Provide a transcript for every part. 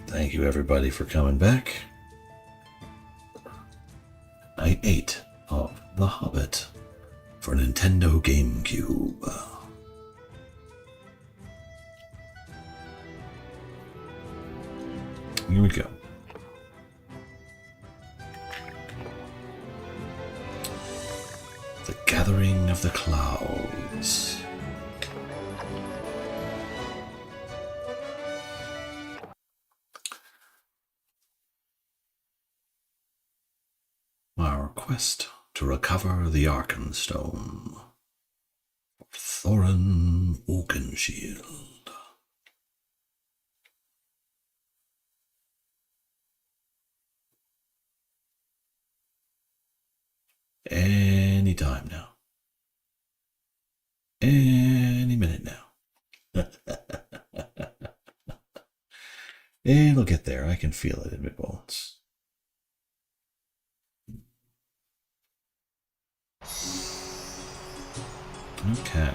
Thank you everybody for coming back. Night 8 of The Hobbit for Nintendo Gamecube. Here we go. The Gathering of the Clouds. Our quest to recover the Arkenstone. Thorin Oakenshield. Any time now. Any minute now. It'll get there. I can feel it in my bones. Okay.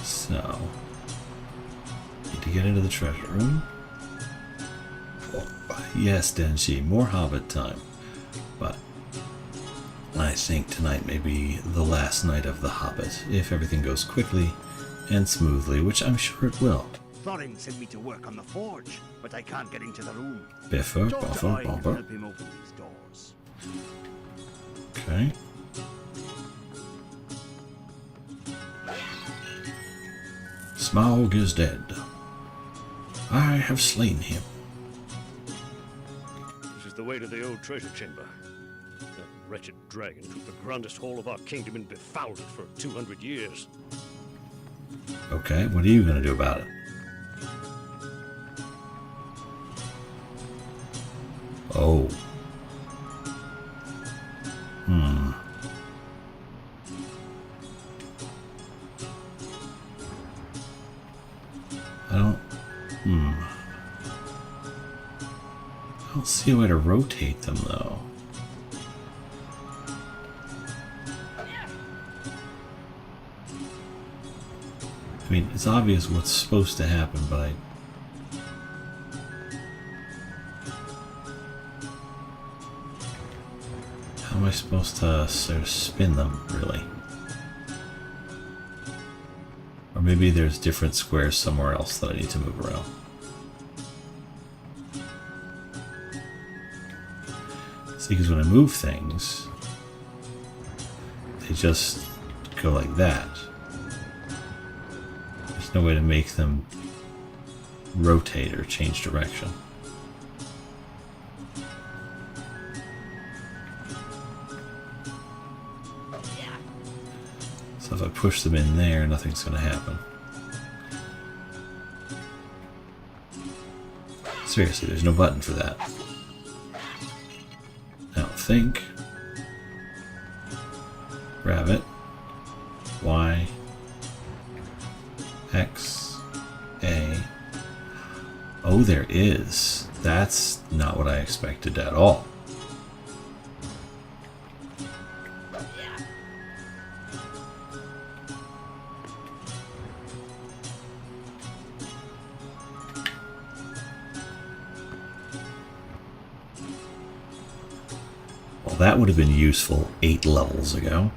So, need to get into the treasure room. Oh, yes, Denshi, more Hobbit time. But I think tonight may be the last night of The Hobbit, if everything goes quickly and smoothly, which I'm sure it will. Thorin sent me to work on the forge, but I can't get into the room. Biffer, buffer, bumper. Help him open these doors. Okay. Smaug is dead. I have slain him. This is the way to the old treasure chamber. That wretched dragon took the grandest hall of our kingdom and befouled it for 200 years. Okay, what are you going to do about it? Oh. I don't see a way to rotate them, though. I mean, it's obvious what's supposed to happen, but how am I supposed to sort of spin them, really? Or maybe there's different squares somewhere else that I need to move around. See, because when I move things, they just go like that. There's no way to make them rotate or change direction. So if I push them in there, nothing's going to happen. Seriously, there's no button for that. Now think. Grab it. Y. X. A. Oh, there is. That's not what I expected at all. Well, that would have been useful 8 levels ago.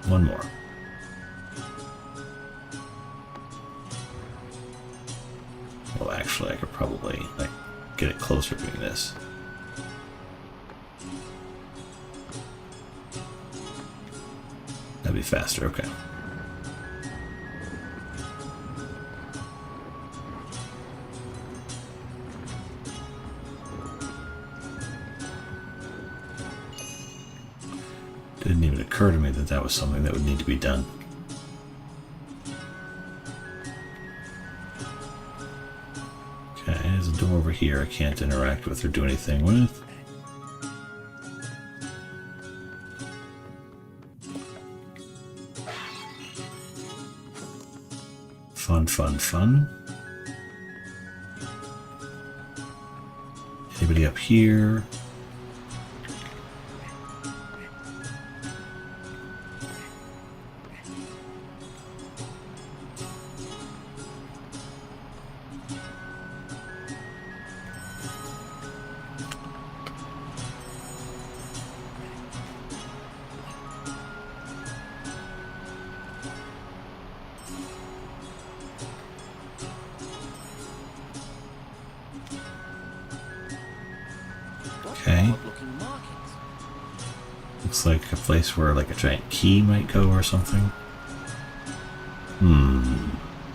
One more. Well, actually, I could probably get it closer doing this. That'd be faster, okay. Didn't even occur to me that that was something that would need to be done. Okay, there's a door over here I can't interact with or do anything with. Fun, fun, fun. Anybody up here? Okay. Looks like a place where like a giant key might go or something.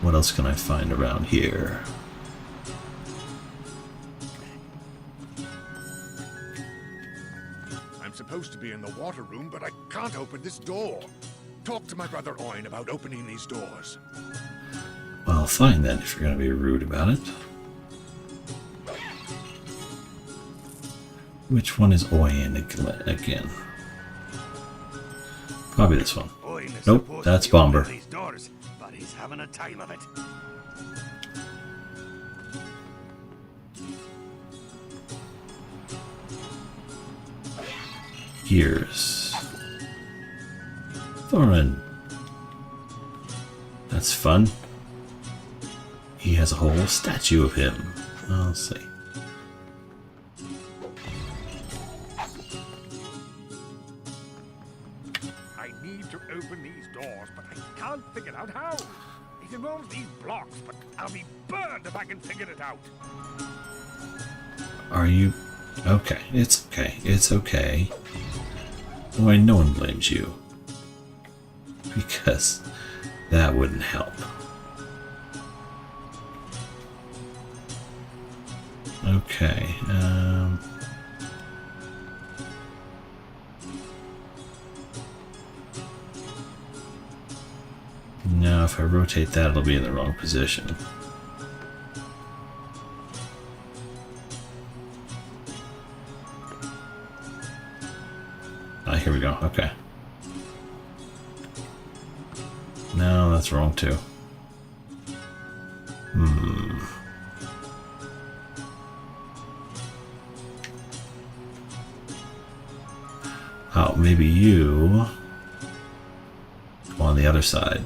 What else can I find around here? I'm supposed to be in the water room, but I can't open this door. Talk to my brother Oin about opening these doors. Well, fine then, if you're going to be rude about it. Which one is Oin again? Probably this one. Oin is Nope, supposed that's to be opening Bomber. these doors, but he's having a time of it. Gears. Thorin. That's fun. He has a whole statue of him. I'll see. I need to open these doors, but I can't figure out how. It involves these blocks, but I'll be burned if I can figure it out. Are you... Okay, it's okay. It's okay. Why, no one blames you. Because that wouldn't help. Okay, now if I rotate that, it'll be in the wrong position. Ah, here we go, okay. No, that's wrong too. Oh, maybe you go on the other side.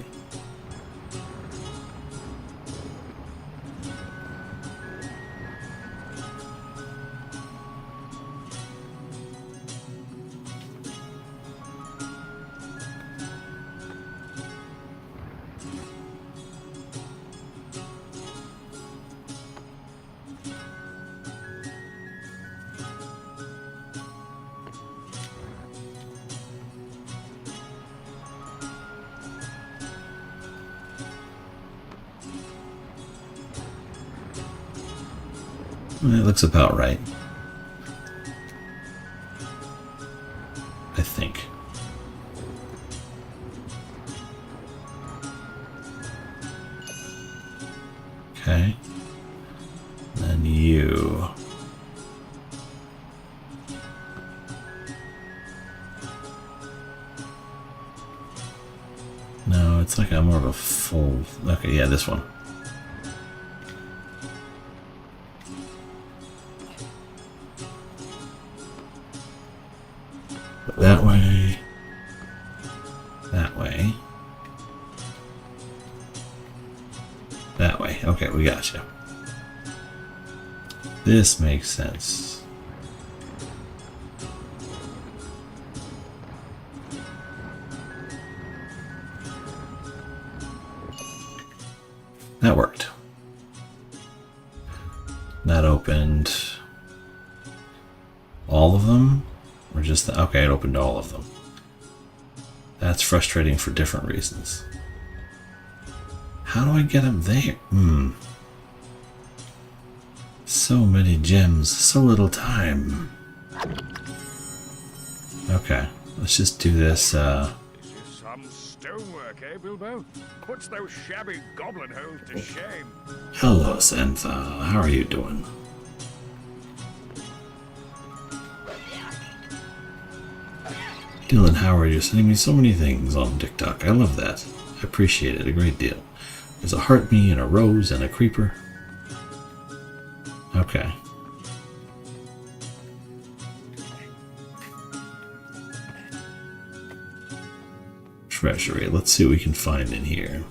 It looks about right. I think. Okay. Then you. No, it's like a more of a full... Okay, yeah, this one. That way. That way. That way. Okay, we got you. This makes sense. That worked. That opened all of them? Or just the, okay, it opened all of them. That's frustrating for different reasons. How do I get up there? So many gems, so little time. Okay, let's just do this. This is some stonework, eh, Bilbo? Puts those shabby goblin holes to shame. Hello, Xantha. How are you doing? Dylan Howard, you're sending me so many things on TikTok. I love that. I appreciate it a great deal. There's a heart me and a rose and a creeper. Okay. Treasury. Let's see what we can find in here.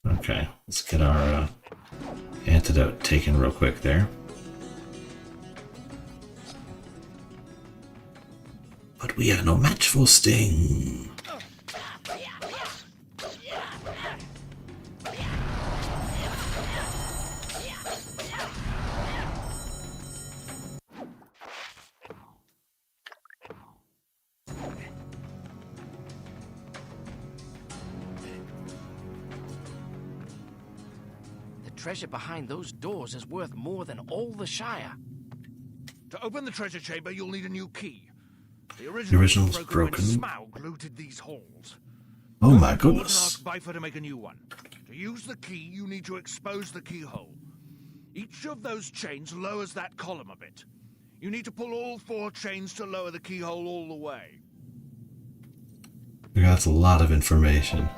Okay, let's get our antidote taken real quick there. But we are no match for Sting. The treasure behind those doors is worth more than all the Shire. To open the treasure chamber, you'll need a new key. The original's was broken. when Smaug looted these halls. Oh my Go forward and goodness. ask Bifur to make a new one. To use the key, you need to expose the keyhole. Each of those chains lowers that column a bit. You need to pull all 4 chains to lower the keyhole all the way. That's a lot of information.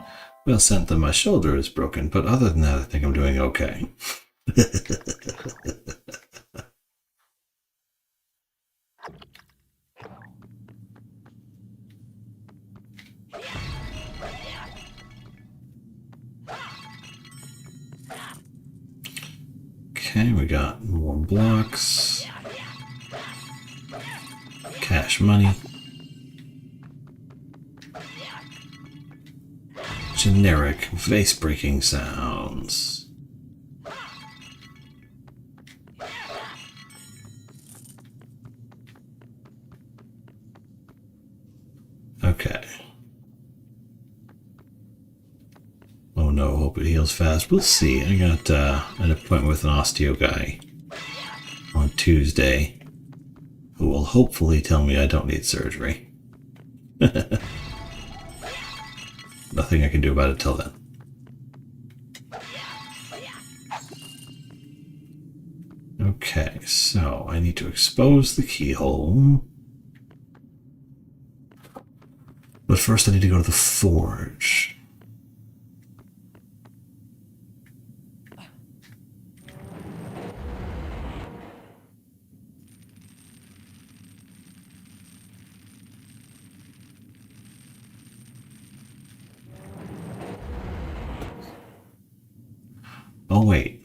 Well, Xantha, my shoulder is broken, but other than that, I think I'm doing okay. Okay, we got more blocks. Cash money. Generic vase-breaking sounds. Okay. Oh no, hope it heals fast. We'll see. I got an appointment with an osteo guy on Tuesday who will hopefully tell me I don't need surgery. Nothing I can do about it till then. Okay, so I need to expose the keyhole. But first I need to go to the forge. Oh, wait.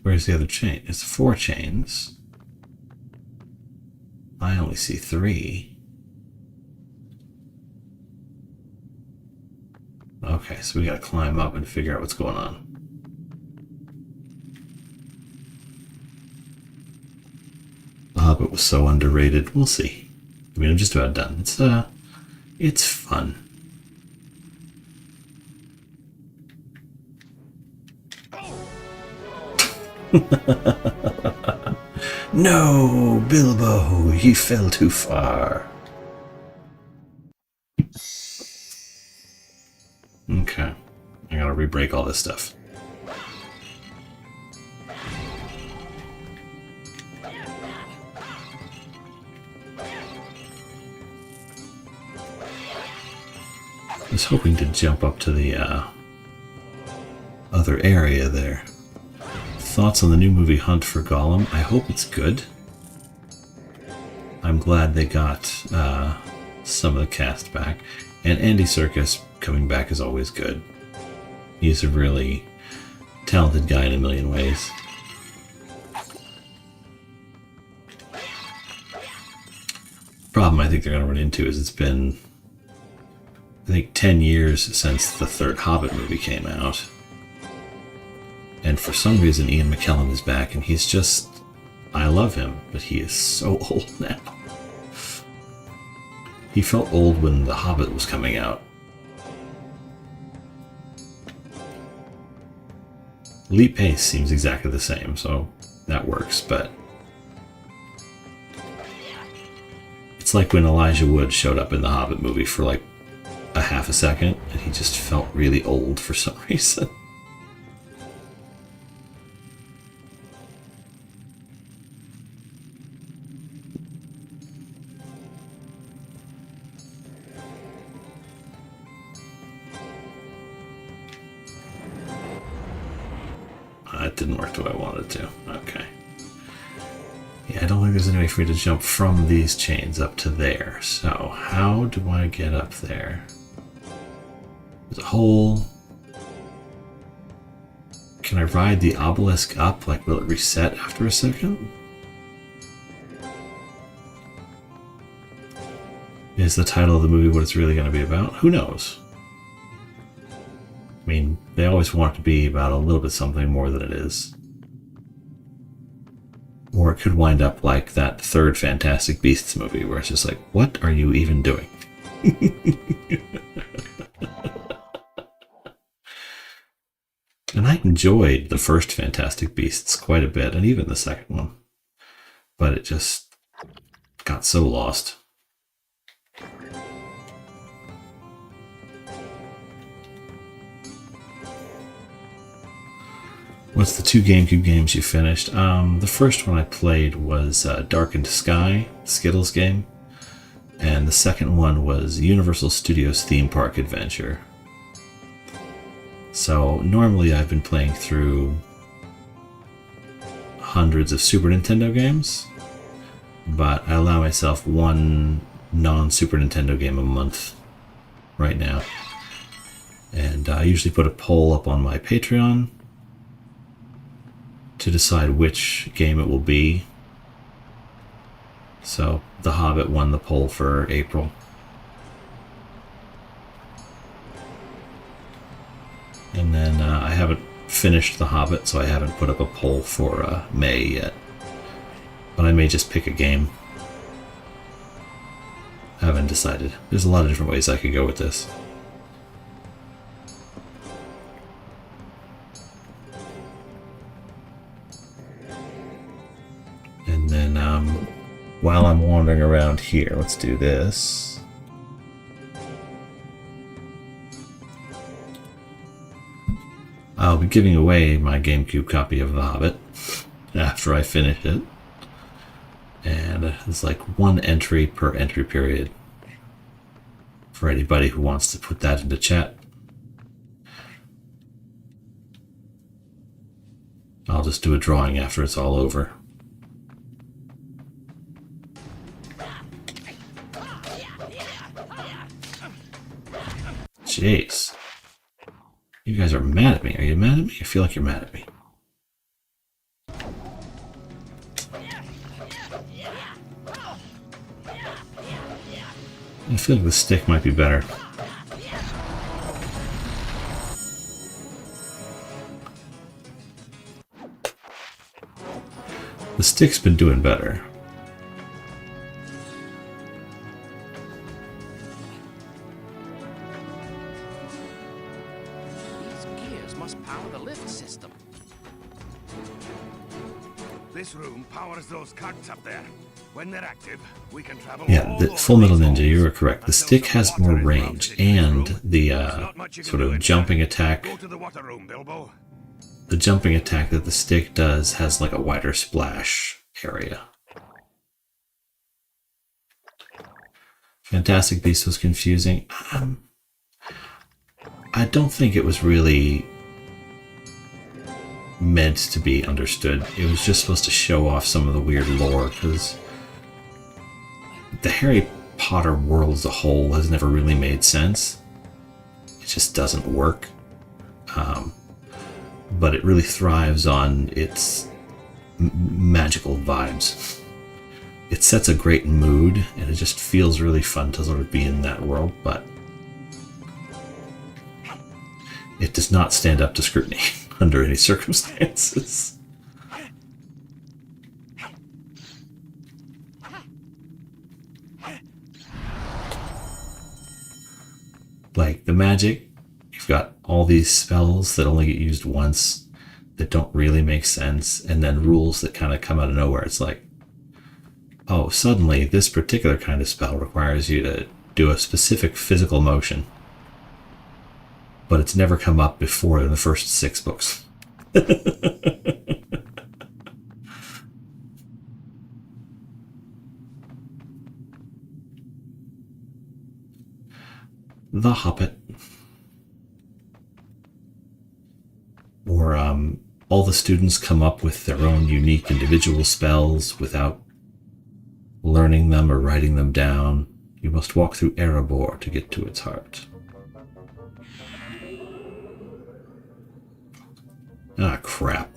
Where's the other chain? It's 4 chains. I only see 3. Okay, so we gotta climb up and figure out what's going on. The Hobbit was so underrated. We'll see. I mean, I'm just about done. It's fun. No, Bilbo, he fell too far. Okay, I gotta re-break all this stuff. I was hoping to jump up to the other area there. Thoughts on the new movie Hunt for Gollum? I hope it's good. I'm glad they got some of the cast back. And Andy Serkis coming back is always good. He's a really talented guy in a million ways. Problem I think they're going to run into is it's been, I think, 10 years since the third Hobbit movie came out. And for some reason Ian McKellen is back, and he's just, I love him, but he is so old now. He felt old when The Hobbit was coming out. Lee Pace seems exactly the same, so that works, but it's like when Elijah Wood showed up in the Hobbit movie for like a half a second, and he just felt really old for some reason. It didn't work the way I wanted it to. Okay. Yeah, I don't think there's any way for me to jump from these chains up to there. So, how do I get up there? There's a hole. Can I ride the obelisk up? Like, will it reset after a second? Is the title of the movie what it's really going to be about? Who knows? I mean, they always want it to be about a little bit something more than it is. Or it could wind up like that third Fantastic Beasts movie, where it's just like, what are you even doing? And I enjoyed the first Fantastic Beasts quite a bit, and even the second one. But it just got so lost. What's the 2 GameCube games you finished? The first one I played was Darkened Sky, Skittles game. And the second one was Universal Studios Theme Park Adventure. So normally I've been playing through hundreds of Super Nintendo games, but I allow myself one non-Super Nintendo game a month right now. And I usually put a poll up on my Patreon to decide which game it will be. So The Hobbit won the poll for April. And then I haven't finished The Hobbit, so I haven't put up a poll for May yet. But I may just pick a game. I haven't decided. There's a lot of different ways I could go with this. And then while I'm wandering around here, let's do this. I'll be giving away my GameCube copy of The Hobbit after I finish it. And it's like 1 entry per entry period for anybody who wants to put that into chat. I'll just do a drawing after it's all over. Jeez. You guys are mad at me. Are you mad at me? I feel like you're mad at me. I feel like the stick might be better. The stick's been doing better. These gears must power the lift system. This room powers those carts up there. When they're active, we can travel. Yeah, the Full Metal Ninja, you are correct. The stick has more range, and the sort of jumping attack. Go to the water room, Bilbo. The jumping attack that the stick does has like a wider splash area. Fantastic Beasts was confusing. I don't think it was really meant to be understood. It was just supposed to show off some of the weird lore, because the Harry Potter world as a whole has never really made sense. It just doesn't work. But it really thrives on its magical vibes. It sets a great mood, and it just feels really fun to sort of be in that world, but it does not stand up to scrutiny under any circumstances. Like the magic, you've got all these spells that only get used once, that don't really make sense, and then rules that kind of come out of nowhere. It's like, oh, suddenly this particular kind of spell requires you to do a specific physical motion, but it's never come up before in the first 6 books. The Hobbit. Or all the students come up with their own unique individual spells without learning them or writing them down. You must walk through Erebor to get to its heart. Ah, crap.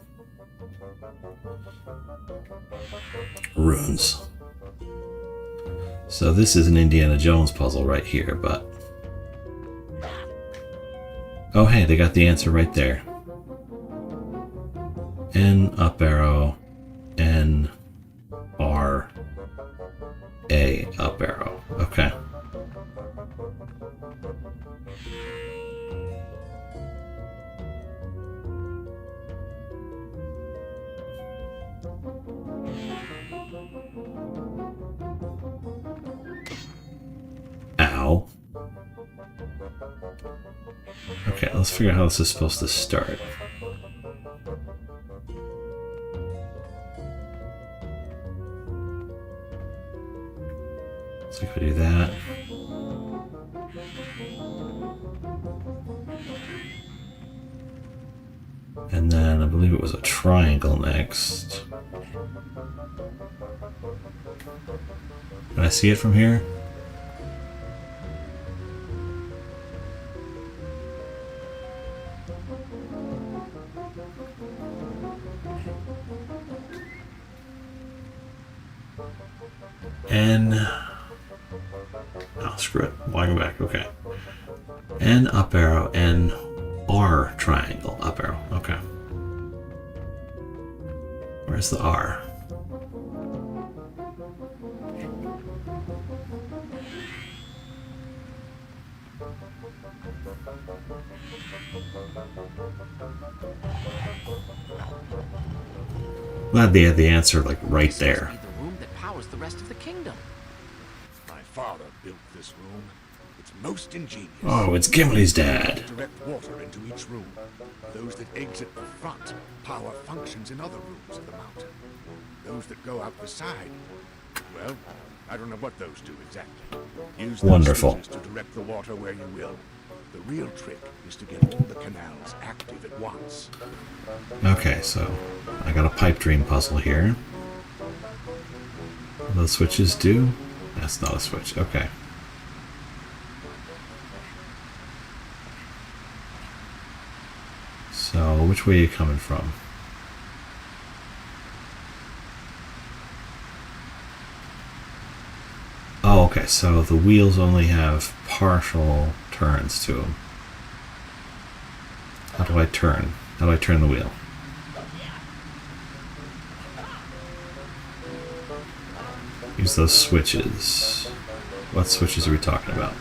Runes. So this is an Indiana Jones puzzle right here, but... oh, hey, they got the answer right there. N, up arrow, N, R, A, up arrow. Okay. Ow. Okay, let's figure out how this is supposed to start. So if I do that. And then I believe it was a triangle next. Can I see it from here? N. Oh, screw it. Why go back? Okay. N up arrow, N R triangle up arrow. Okay. Where's the R? Glad they had the answer like right there. The room that powers the rest of the kingdom. My father built this room. It's most ingenious. Oh, it's Gimli's dad. Direct water into each room. Those that exit the front power functions in other rooms of the mountain. Those that go out the side, well, I don't know what those do exactly. Use those Wonderful. switches to direct the water where you will. The real trick is to get all the canals active at once. Okay, so I got a pipe dream puzzle here. What do those switches do? That's not a switch. Okay. So, which way are you coming from? Oh, okay, so the wheels only have partial turns to them. How do I turn? How do I turn the wheel? Use those switches. What switches are we talking about?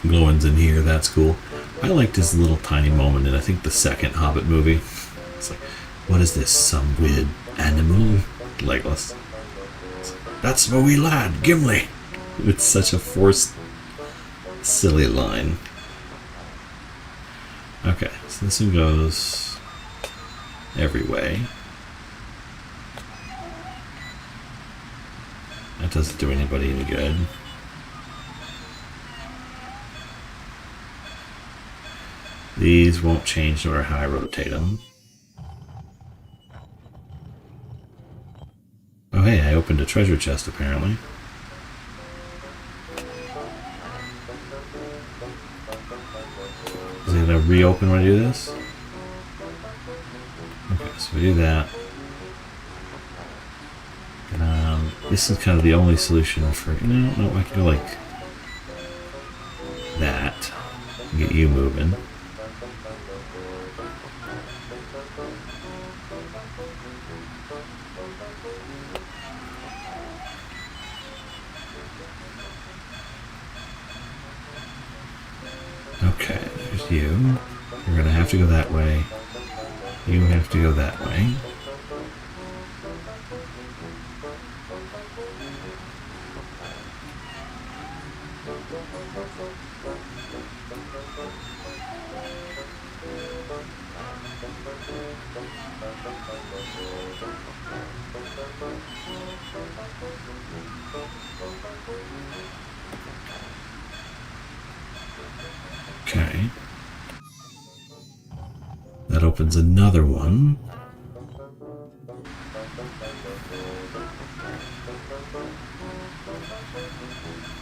Glowing's in here, that's cool. I liked his little tiny moment in, I think, the second Hobbit movie. It's like, what is this, some weird animal? Legless. That's my wee lad, Gimli! It's such a forced, silly line. Okay, so this one goes every way. That doesn't do anybody any good. These won't change no matter how I rotate them. Oh hey, I opened a treasure chest apparently. Is it gonna reopen when I do this? Okay, so we do that. This is kind of the only solution for, no, I can go like that. Get you moving. Okay, there's you. You're gonna have to go that way. You have to go that way. Okay. That opens another one.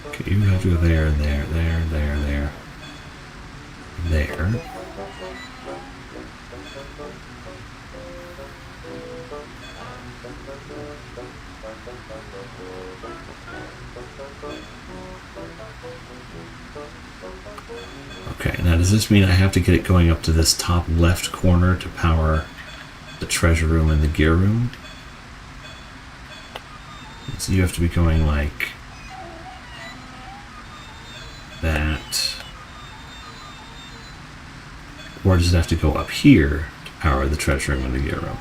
Okay, you have to go there, there, there, there, there. There. Okay, now does this mean I have to get it going up to this top left corner to power the treasure room and the gear room? So you have to be going like that. Or does it have to go up here to power the treasure room and the gear room?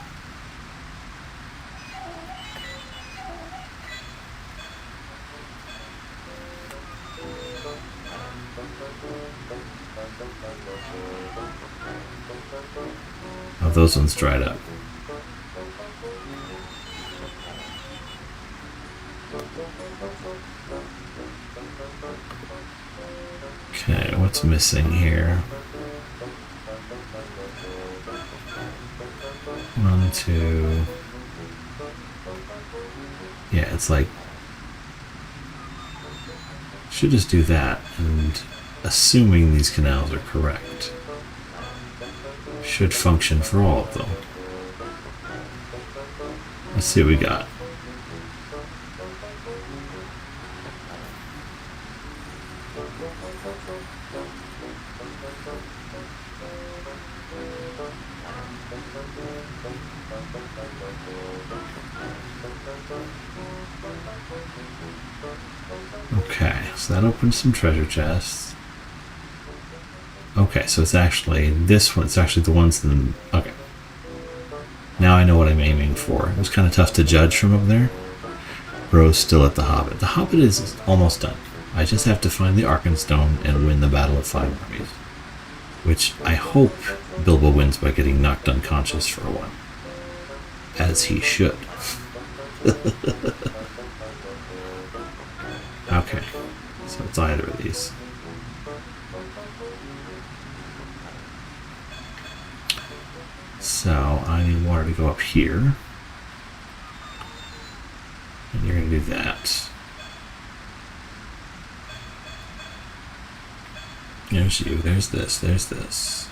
Oh, those ones dried up. Okay, what's missing here? 1, 2. Yeah, it's like, should just do that, and assuming these canals are correct, should function for all of them. Let's see what we got. Okay, so that opens some treasure chests. Okay, so it's actually this one. It's actually the ones in. Okay. Now I know what I'm aiming for. It was kind of tough to judge from up there. Bro's still at the Hobbit. The Hobbit is almost done. I just have to find the Arkenstone and win the Battle of Five Armies. Which I hope Bilbo wins by getting knocked unconscious for a while. As he should. Okay, so it's either of these. So I need water to go up here. And you're going to do that. There's you, there's this, there's this.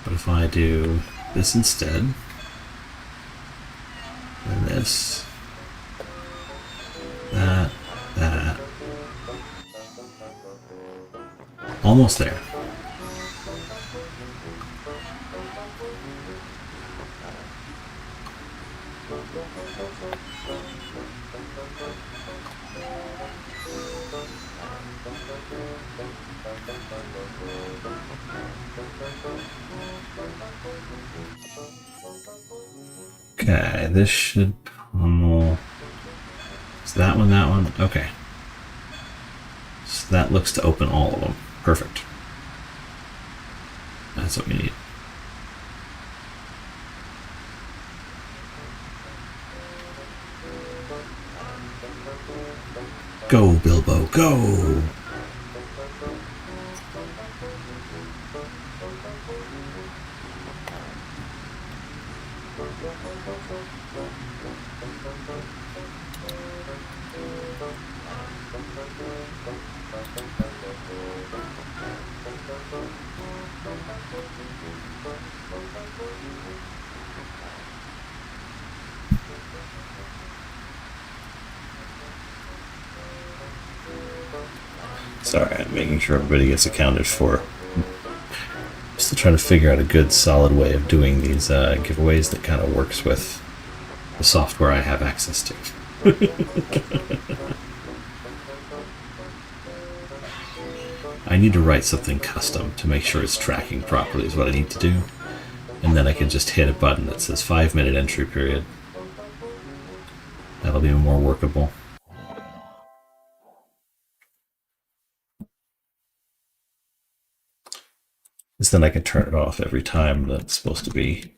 What if I do this instead? And this. That. Almost there. Okay, this should pummel. Is that one, that one? Okay. So that looks to open all of them. Perfect. That's what we need. Go, Bilbo, go! Sorry, I'm making sure everybody gets accounted for. I'm still trying to figure out a good, solid way of doing these giveaways that kind of works with the software I have access to. I need to write something custom to make sure it's tracking properly is what I need to do. And then I can just hit a button that says 5-minute entry period. That'll be more workable. Because then I can turn it off every time that's supposed to be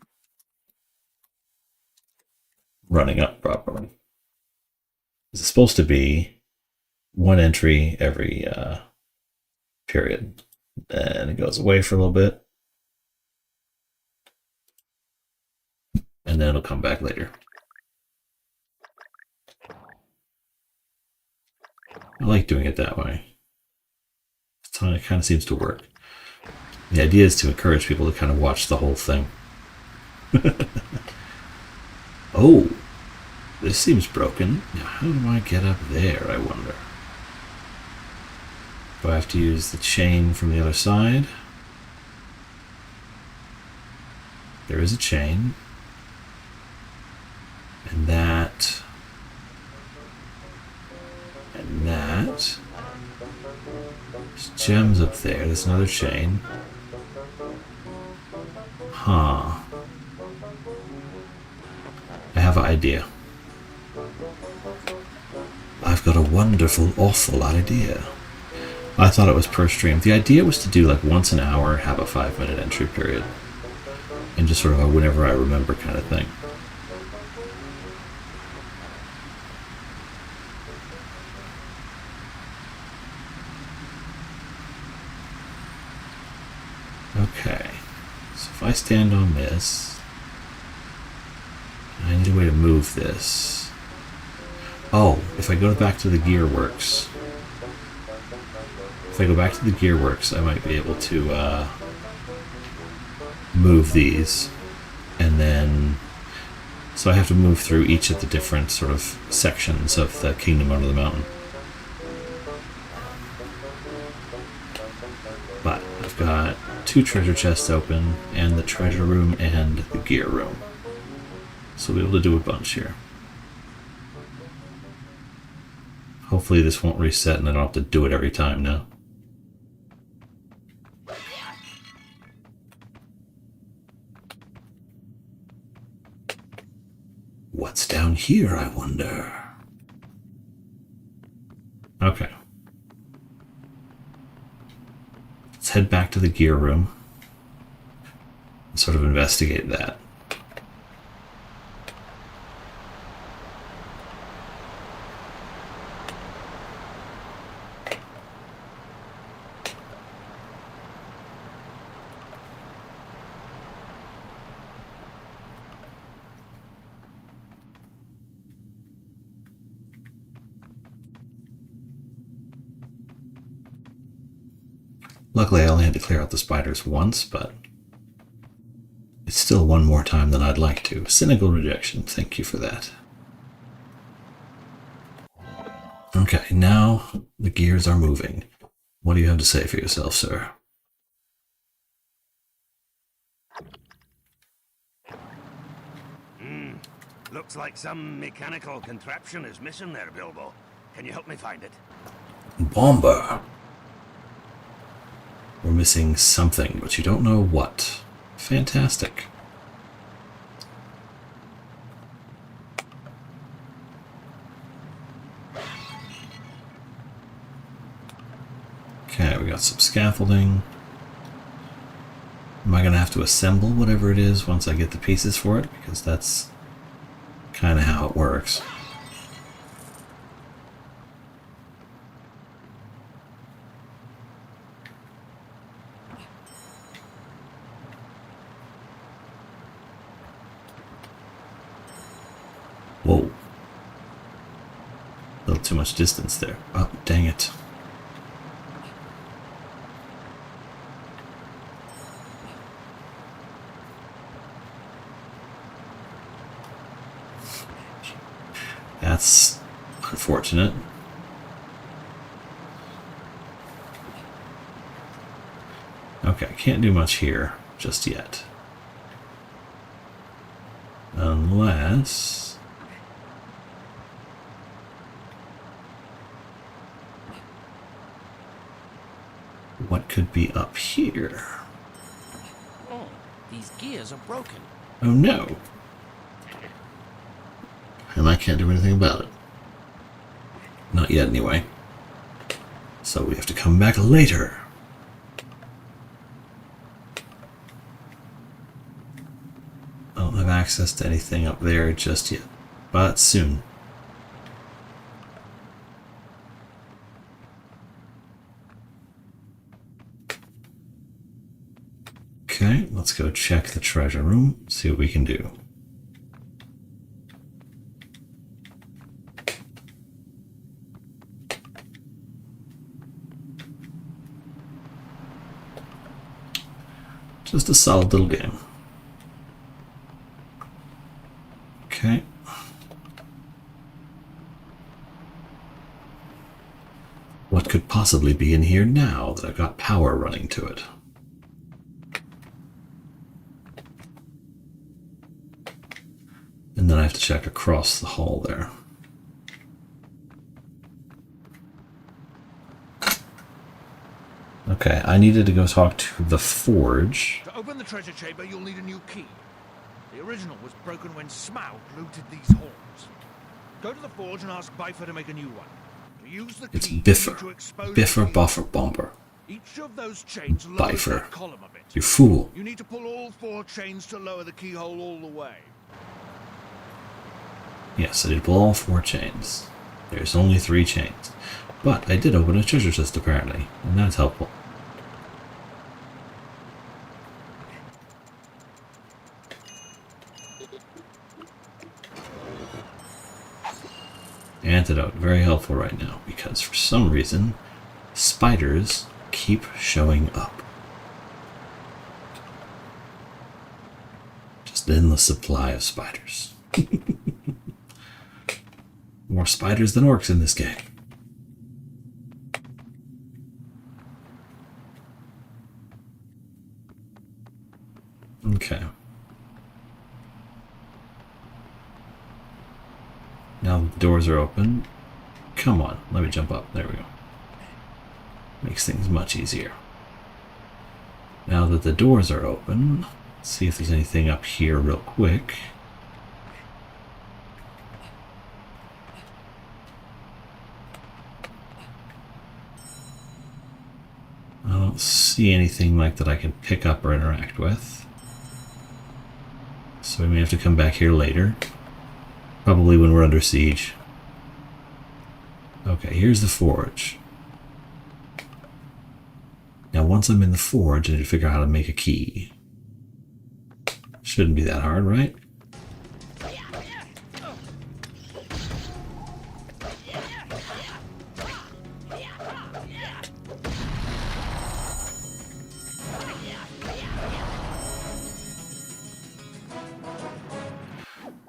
running up properly. It's supposed to be one entry every period. And it goes away for a little bit. And then it'll come back later. I like doing it that way. It kind of seems to work. The idea is to encourage people to kind of watch the whole thing. Oh, this seems broken. Now, how do I get up there, I wonder? Do I have to use the chain from the other side? There is a chain. And that. And that. There's gems up there. There's another chain. Huh. I have an idea. I've got a wonderful, awful idea. I thought it was per stream. The idea was to do like once an hour, have a 5-minute entry period. And just sort of a whenever I remember kind of thing. Okay, so if I stand on this, I need a way to move this. Oh, if I go back to the gearworks, I might be able to move these, and then, so I have to move through each of the different sort of sections of the kingdom under the mountain. But I've got 2 treasure chests open, and the treasure room and the gear room. So we'll be able to do a bunch here. Hopefully this won't reset and I don't have to do it every time now. What's down here, I wonder? Okay. Let's head back to the gear room and sort of investigate that. Luckily, I only had to clear out the spiders once, but it's still one more time than I'd like to. Cynical rejection. Thank you for that. Okay, now the gears are moving. What do you have to say for yourself, sir? Looks like some mechanical contraption is missing there, Bilbo. Can you help me find it? Bomber. We're missing something, but you don't know what. Fantastic. Okay, we got some scaffolding. Am I going to have to assemble whatever it is once I get the pieces for it? Because that's kind of how it works. Whoa. A little too much distance there. Oh, dang it. That's unfortunate. Okay, can't do much here just yet. Unless... what could be up here? Oh, these gears are broken. Oh no! And I can't do anything about it. Not yet, anyway. So we have to come back later. I don't have access to anything up there just yet, but soon. Okay, let's go check the treasure room, see what we can do. Just a solid little game. Okay. What could possibly be in here now that I've got power running to it? And then I have to check across the hall there. Okay, I needed to go talk to the forge. To open the treasure chamber, you'll need a new key. The original was broken when Smaug looted these halls. Go to the forge and ask Bifur to make a new one. To use the It's key, you Bifur. need to expose Bifur, the key. Buffer, Bomber. Each of those chains lowers Bifur. that column a bit. You fool. You need to pull all 4 chains to lower the keyhole all the way. Yes, I did pull all 4 chains. There's only 3 chains. But I did open a treasure chest apparently, and that's helpful. Antidote, very helpful right now, because for some reason, spiders keep showing up. Just an endless supply of spiders. More spiders than orcs in this game. Okay. Now the doors are open. Come on, let me jump up. There we go. Makes things much easier. Now that the doors are open, let's see if there's anything up here real quick. I don't see anything like that I can pick up or interact with. So we may have to come back here later. Probably when we're under siege. Okay, here's the forge. Now once I'm in the forge, I need to figure out how to make a key. Shouldn't be that hard, right?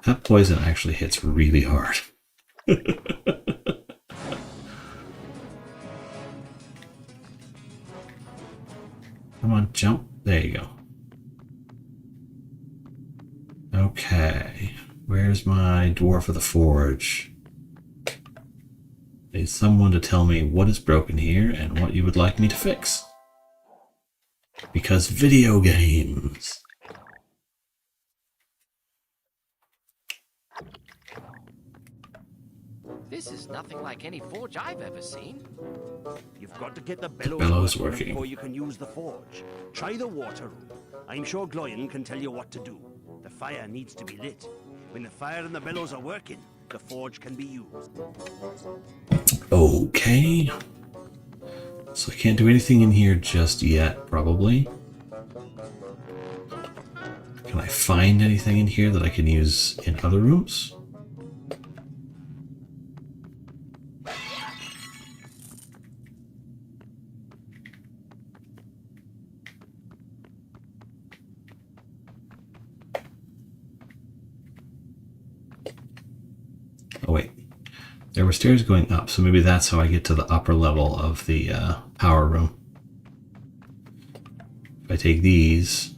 That poison actually hits really hard. Come on, jump. There you go. Okay. Where's my dwarf of the forge? Need someone to tell me what is broken here and what you would like me to fix. Because video games. This is nothing like any forge I've ever seen. You've got to get the bellows, bellows working. before you can use the forge. Try the water room. I'm sure Gloyan can tell you what to do. The fire needs to be lit. When the fire and the bellows are working, the forge can be used. Okay. So I can't do anything in here just yet, probably. Can I find anything in here that I can use in other rooms? Oh wait, there were stairs going up, so maybe that's how I get to the upper level of the power room. If I take these,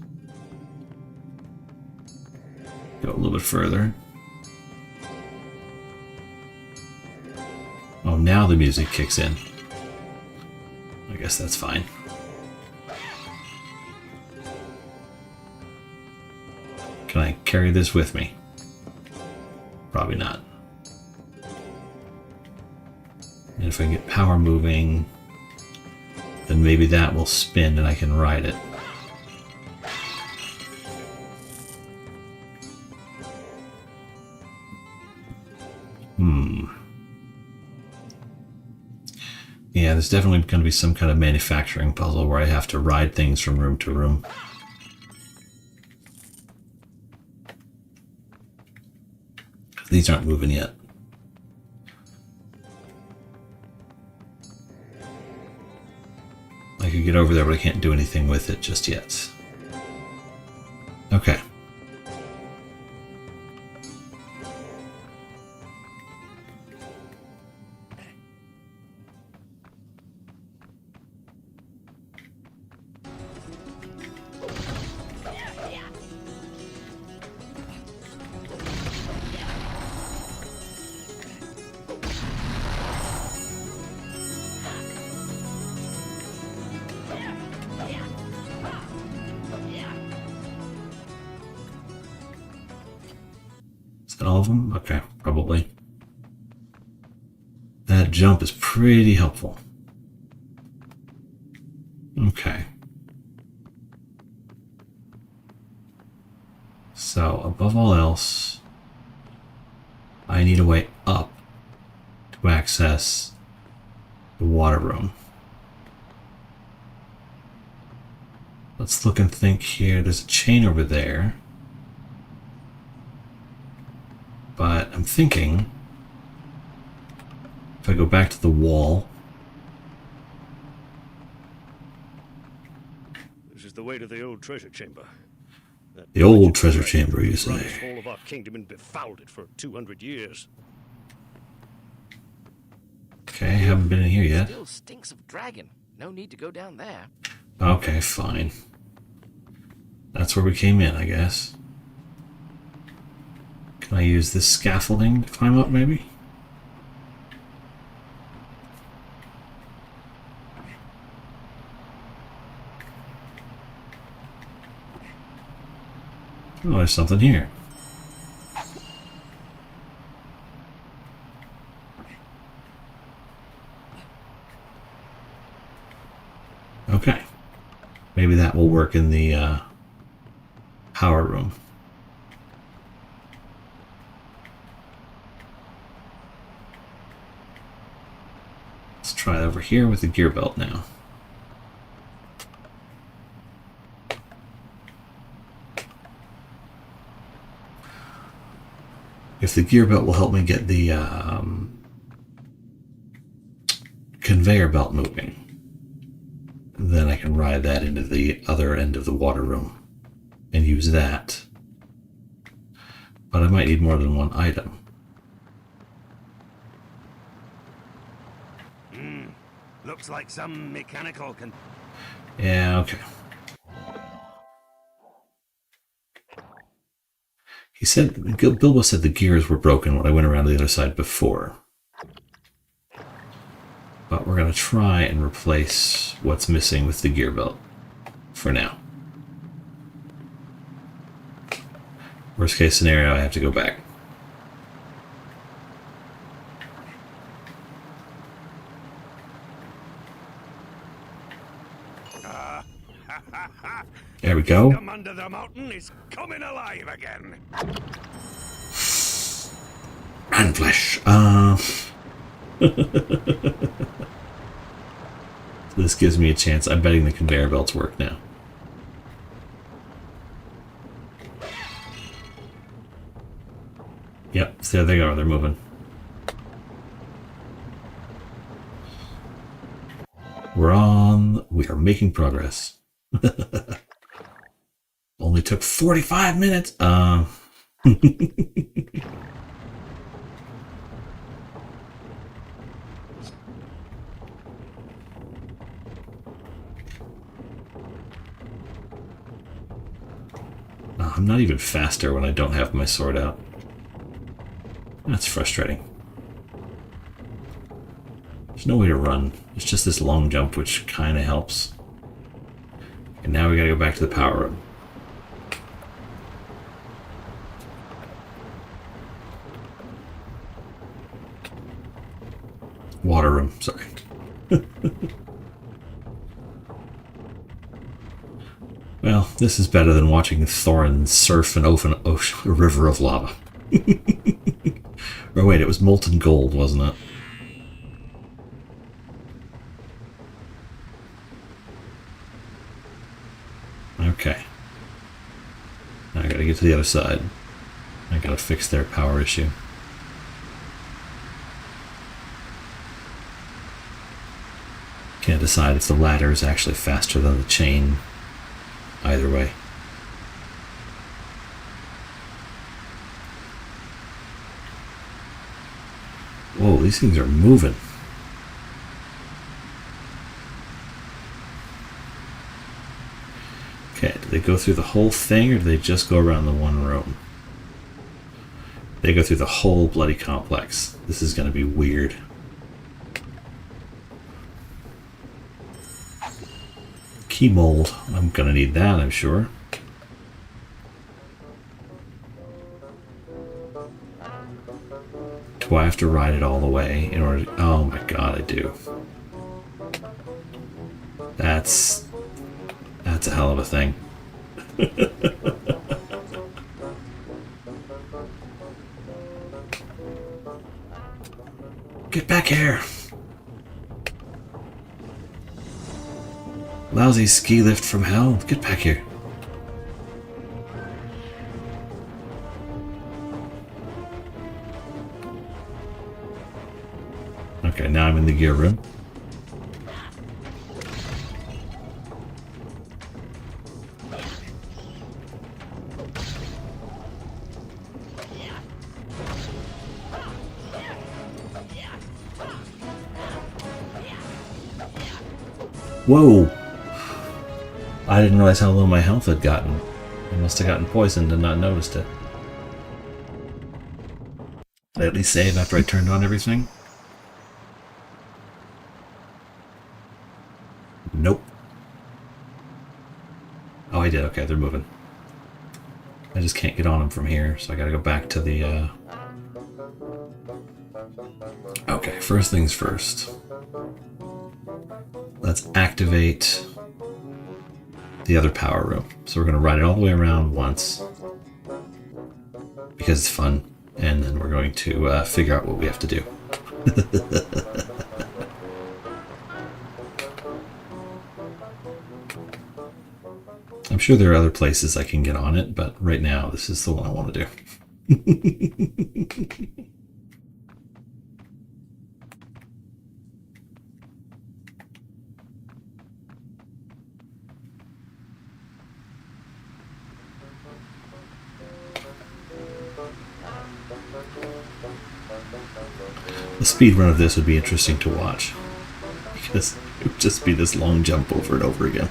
go a little bit further. Oh, now the music kicks in. I guess that's fine. Can I carry this with me? Probably not. And if I can get power moving, then maybe that will spin and I can ride it. Yeah, there's definitely going to be some kind of manufacturing puzzle where I have to ride things from room to room. These aren't moving yet. I could get over there, but I can't do anything with it just yet. Okay. All of them? Okay, probably. That jump is pretty helpful. Okay. So, above all else, I need a way up to access the water room. Let's look and think here. There's a chain over there. But I'm thinking, if I go back to the wall. This is the way to the old treasure chamber. The old treasure chamber, you say? All of our kingdom and befouled it for 200 years. Okay, haven't been in here yet. Still stinks of dragon. No need to go down there. Okay, fine. That's where we came in, I guess. Can I use this scaffolding to climb up, maybe? Oh, there's something here. Okay. Maybe that will work in the power room. Let's try over here with the gear belt now. If the gear belt will help me get the conveyor belt moving, then I can ride that into the other end of the water room and use that. But I might need more than one item. Looks like some mechanical Yeah, okay. He said, Bilbo said the gears were broken when I went around to the other side before. But we're going to try and replace what's missing with the gear belt for now. Worst case scenario, I have to go back. There we go. Come under the mountain is coming alive again. Man flesh. This gives me a chance. I'm betting the conveyor belts work now. Yep, there they are. They're moving. We are making progress. Only took 45 minutes. I'm not even faster when I don't have my sword out. That's frustrating. There's no way to run. It's just this long jump, which kind of helps. And now we gotta go back to the power room. Water room, sorry. Well, this is better than watching Thorin surf an ocean, a river of lava. Or wait, it was molten gold, wasn't it? Okay. Now I gotta get to the other side. I gotta fix their power issue. Can't decide if the ladder is actually faster than the chain. Either way. Whoa, these things are moving. Okay, do they go through the whole thing or do they just go around the one room? They go through the whole bloody complex. This is going to be weird. Key mold. I'm going to need that, I'm sure. Do I have to ride it all the way in order to... Oh my god, I do. That's a hell of a thing. Get back here! Lousy ski lift from hell. Get back here. Okay, now I'm in the gear room. Whoa! I didn't realize how low my health had gotten. I must have gotten poisoned and not noticed it. Did I at least save after I turned on everything? Nope. Oh, I did. Okay, they're moving. I just can't get on them from here, so I gotta go back to the... Okay, first things first. Let's activate the other power room. So we're going to ride it all the way around once because it's fun, and then we're going to figure out what we have to do. I'm sure there are other places I can get on it, but right now this is the one I want to do. The speed run of this would be interesting to watch because it would just be this long jump over and over again.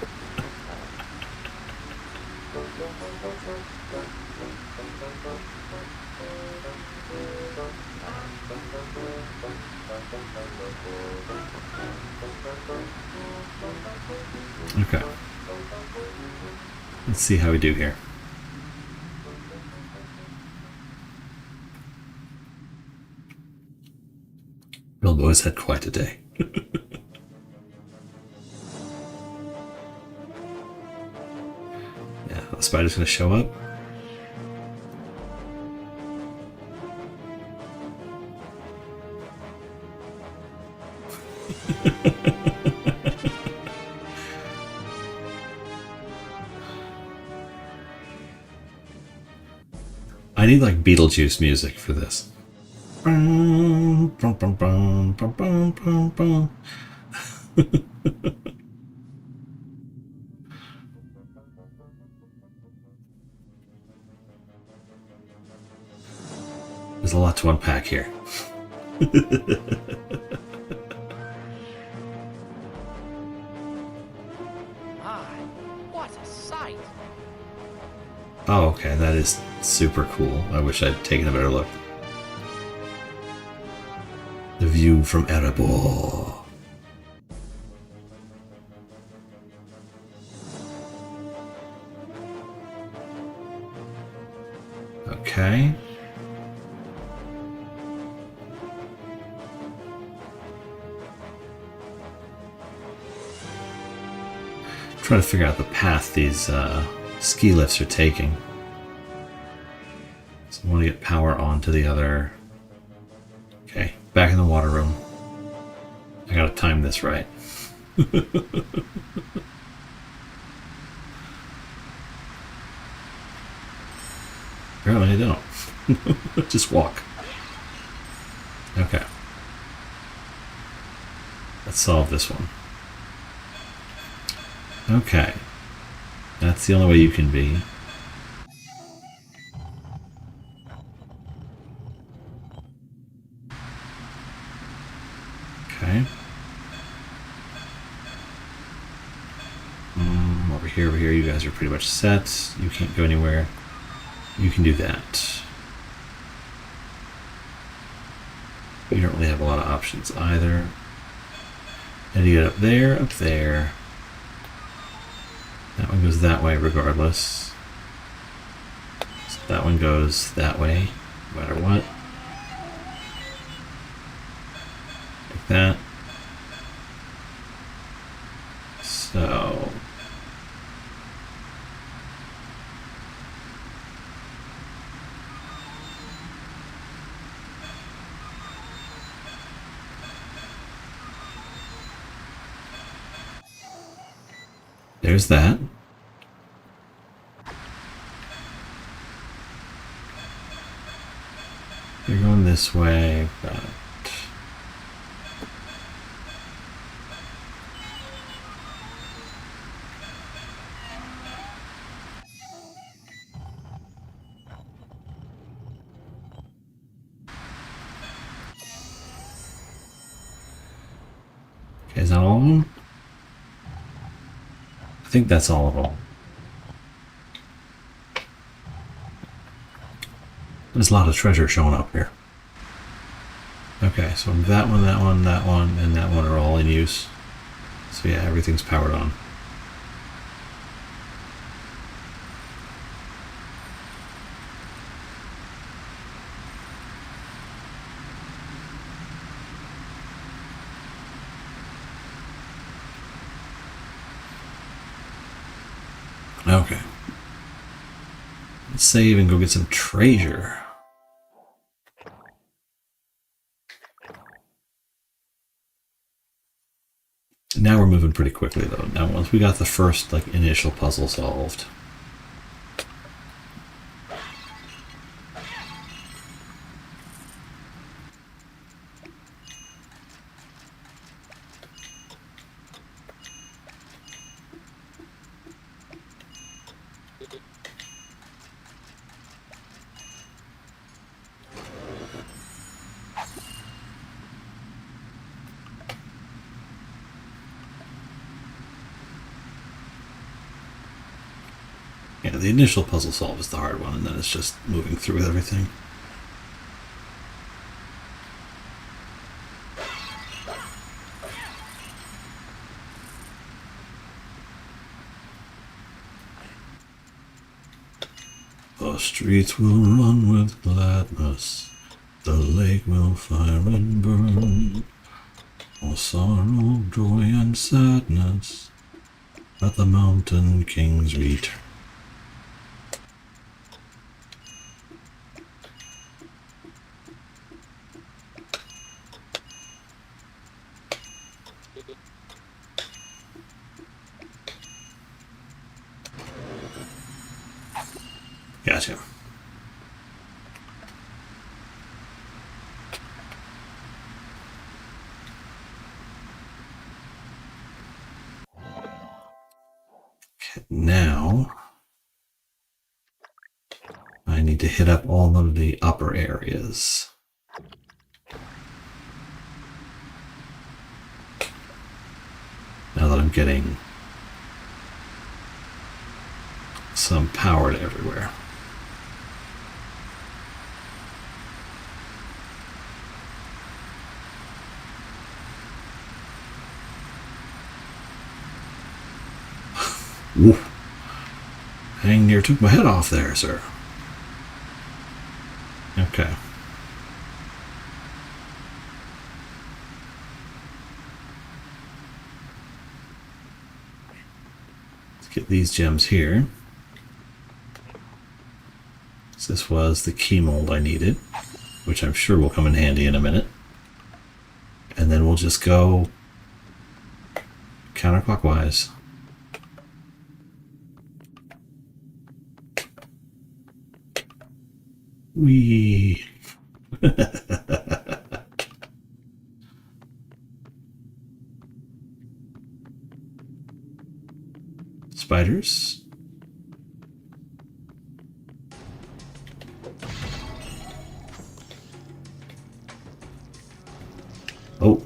Okay. Let's see how we do here. Bilbo's had quite a day. Yeah, the spider's gonna show up. I need like Beetlejuice music for this. There's a lot to unpack here. My, what a sight! Oh, okay, that is super cool. I wish I'd taken a better look. The view from Erebor. Okay. Trying to figure out the path these ski lifts are taking. So I want to get power onto the other. Okay, back in the water room. I gotta time this right. Apparently I don't. Just walk. Okay. Let's solve this one. Okay. That's the only way you can be. Okay. Over here, you guys are pretty much set. You can't go anywhere. You can do that. You don't really have a lot of options either. And you get up there, up there. That one goes that way regardless. So that one goes that way, no matter what. Like that. So... there's that. You're going this way, but... okay, is that all of them? I think that's all of them. There's a lot of treasure showing up here. Okay, so that one, that one, that one, and that one are all in use. So yeah, everything's powered on. Okay. Let's save and go get some treasure. Now we're moving pretty quickly though. Now once we got the first like initial puzzle solved. Yeah, the initial puzzle solve is the hard one, and then it's just moving through with everything. The streets will run with gladness, the lake will fire and burn, all sorrow, joy, and sadness, at the mountain king's return. Gotcha. Okay, now I need to hit up all of the upper areas. Now that I'm getting some power to everywhere. Ooh. Hang near took my head off there, sir. Okay. Let's get these gems here. So this was the key mold I needed, which I'm sure will come in handy in a minute. And then we'll just go counterclockwise. Wee. Spiders. Oh.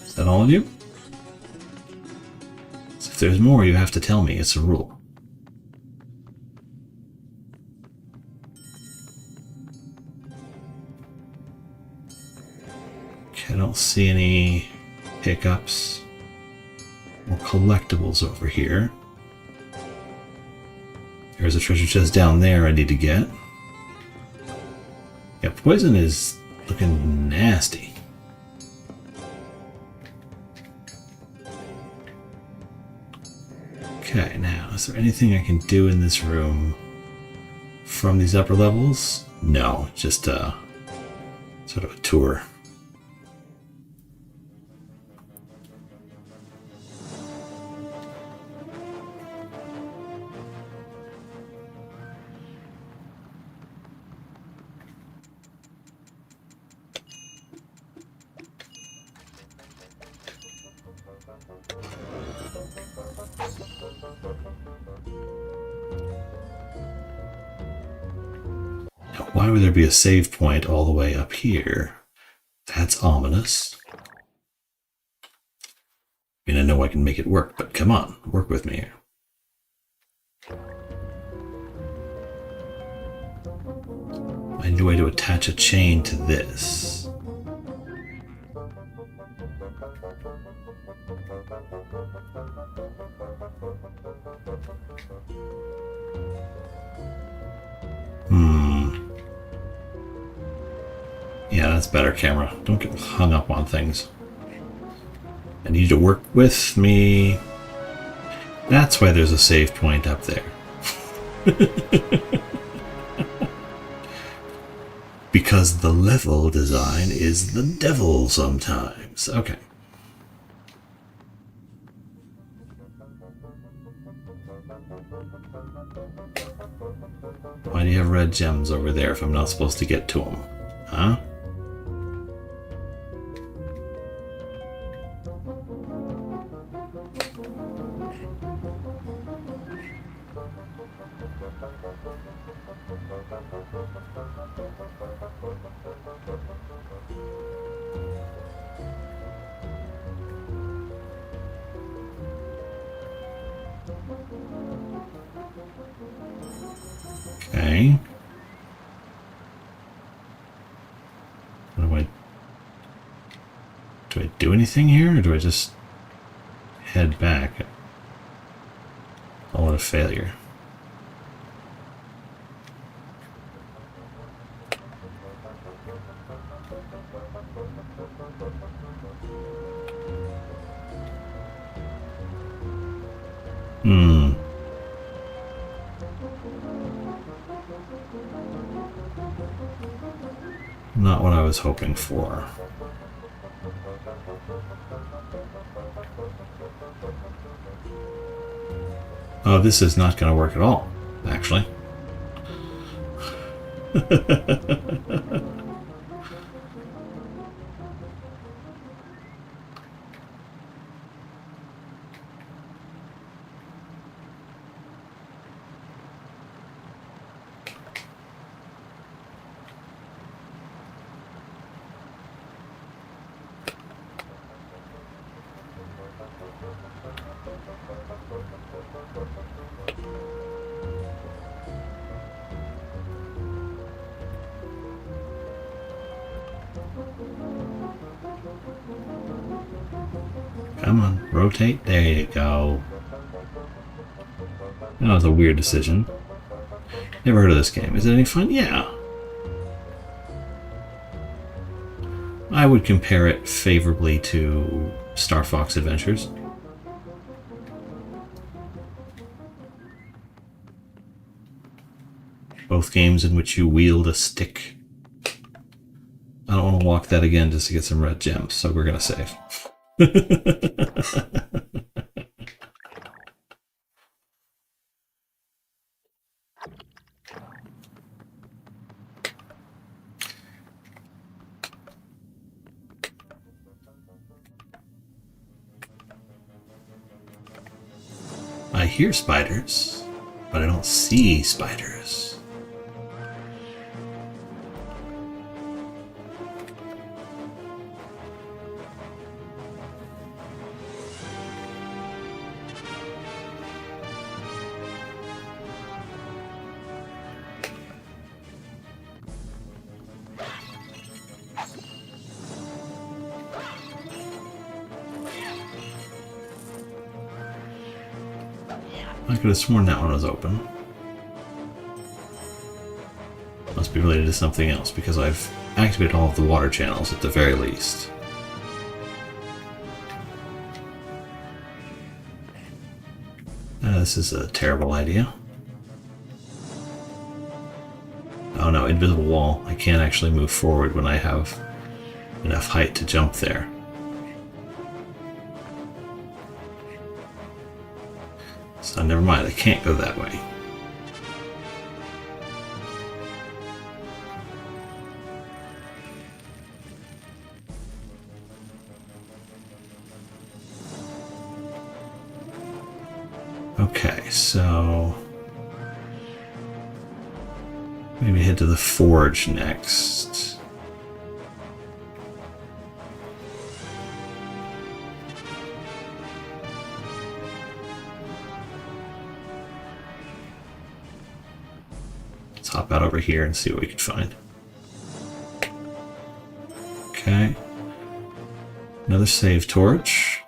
Is that all of you? So if there's more, you have to tell me. It's a rule. Okay, I don't see any pickups or collectibles over here. There's a treasure chest down there I need to get. Yeah, poison is looking nasty. Okay, now, is there anything I can do in this room from these upper levels? No, just sort of a tour. Why would there be a save point all the way up here? That's ominous. I mean, I know I can make it work, but come on, work with me here. I need a way to attach a chain to this. Yeah, that's better, camera. Don't get hung up on things. I need you to work with me. That's why there's a save point up there. Because the level design is the devil sometimes. Okay. Why do you have red gems over there if I'm not supposed to get to them? Huh? Okay. Do I do anything here, or do I just head back? Oh, what a failure. Not what I was hoping for. Oh, this is not going to work at all, actually. Come on, rotate. There you go. That was a weird decision. Never heard of this game. Is it any fun? Yeah. I would compare it favorably to Star Fox Adventures. Both games in which you wield a stick. I don't want to walk that again just to get some red gems, so we're going to save. I hear spiders, but I don't see spiders. I could have sworn that one was open. Must be related to something else, because I've activated all of the water channels at the very least. This is a terrible idea. Oh no, invisible wall. I can't actually move forward when I have enough height to jump there. So never mind, I can't go that way. Okay, so maybe head to the forge next. Let's hop out over here and see what we can find. Okay. Another save torch.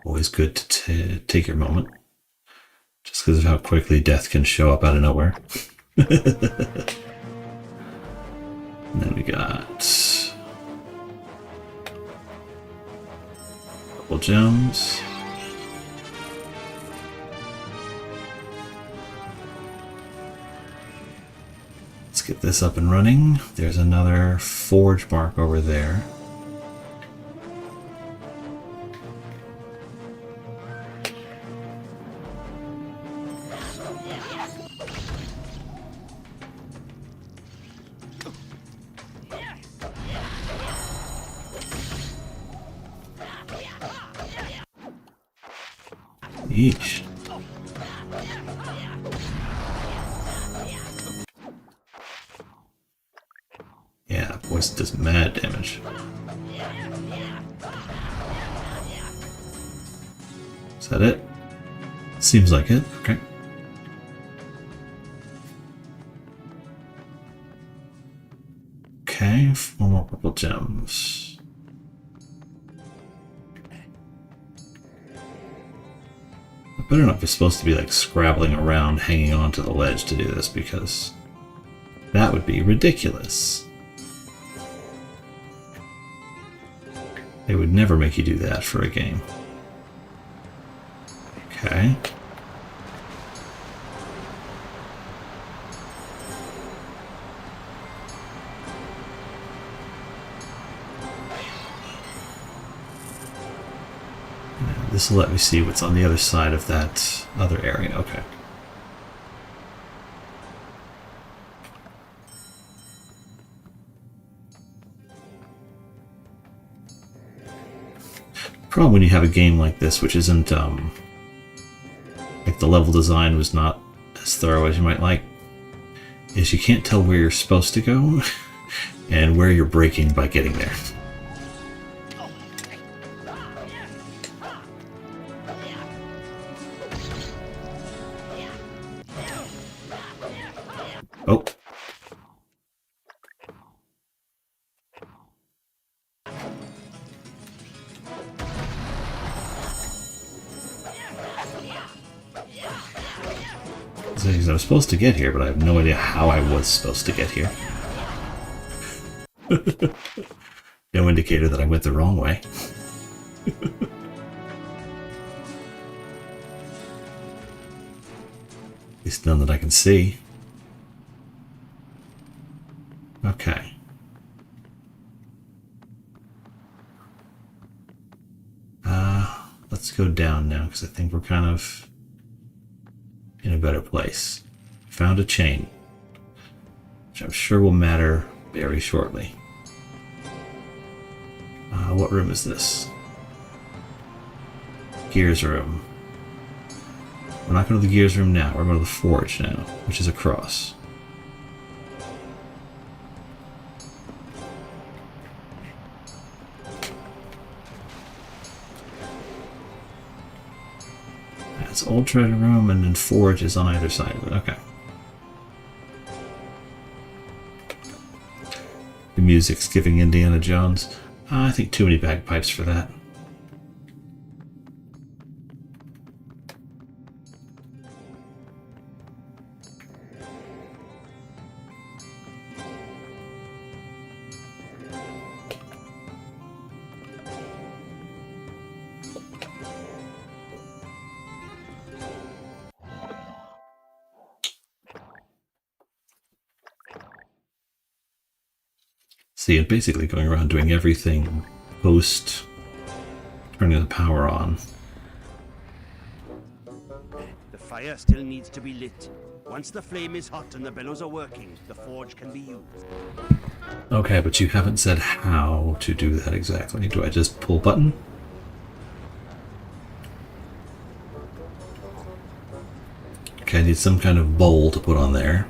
Always good to take your moment. Just because of how quickly death can show up out of nowhere. And then we got a couple gems. Let's get this up and running. There's another forge mark over there. Yeesh. Yeah, that voice does mad damage. Is that it? Seems like it. Okay. Okay, 4 more purple gems. I better not be supposed to be like scrabbling around hanging onto the ledge to do this, because that would be ridiculous. They would never make you do that for a game. Okay. This will let me see what's on the other side of that other area. Okay. Problem when you have a game like this, which isn't like the level design was not as thorough as you might like, is you can't tell where you're supposed to go and where you're breaking by getting there. Oh. I was supposed to get here, but I have no idea how I was supposed to get here. No indicator that I went the wrong way. At least none that I can see. Okay. Let's go down now, because I think we're kind of in a better place. Found a chain, which I'm sure will matter very shortly. What room is this? Gears room. We're not going to the gears room now. We're going to the forge now, which is across. That's old treasure room, and then forge is on either side of it. Okay. The music's giving Indiana Jones. I think too many bagpipes for that. See, it's basically going around doing everything post turning the power on. The fire still needs to be lit. Once the flame is hot and the bellows are working, the forge can be used. Okay, but you haven't said how to do that exactly. Do I just pull button? Okay, I need some kind of bowl to put on there.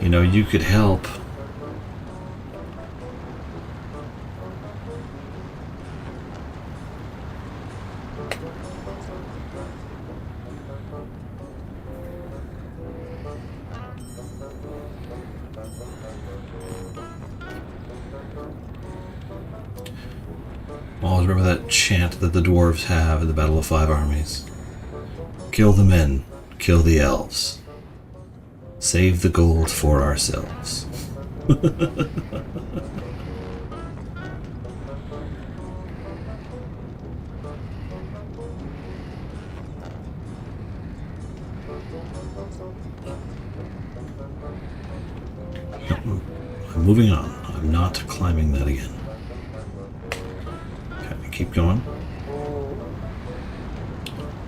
You know, you could help. Always remember that chant that the dwarves have in the Battle of Five Armies. Kill the men, kill the elves. Save the gold for ourselves. I'm moving on. I'm not climbing that again. Okay, keep going.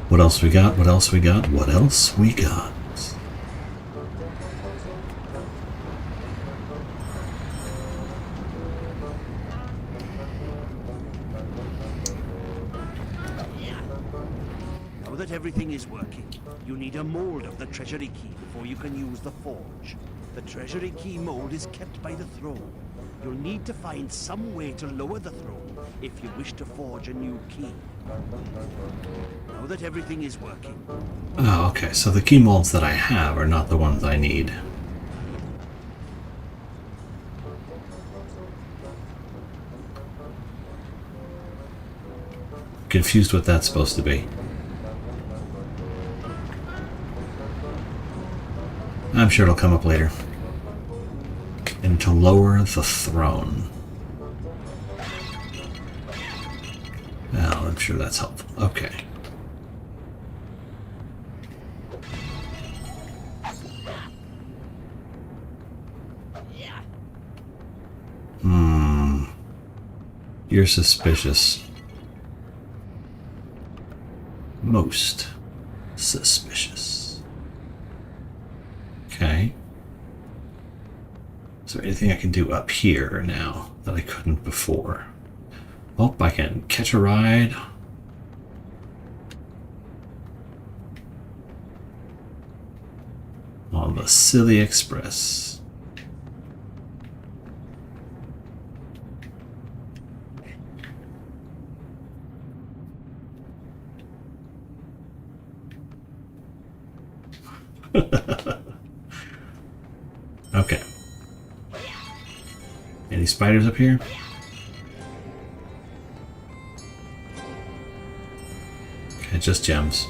What else we got? What else we got? What else we got? Now that everything is working, you need a mold of the treasury key before you can use the forge. The treasury key mold is kept by the throne. You'll need to find some way to lower the throne if you wish to forge a new key. Now that everything is working. Oh, okay, so the key molds that I have are not the ones I need. Confused what that's supposed to be. I'm sure it'll come up later. And to lower the throne. Well, I'm sure that's helpful. Okay. You're suspicious. Most suspicious. Okay. Is there anything I can do up here now that I couldn't before? Oh, I can catch a ride. On the Silly Express. Okay. Any spiders up here? Okay, just gems.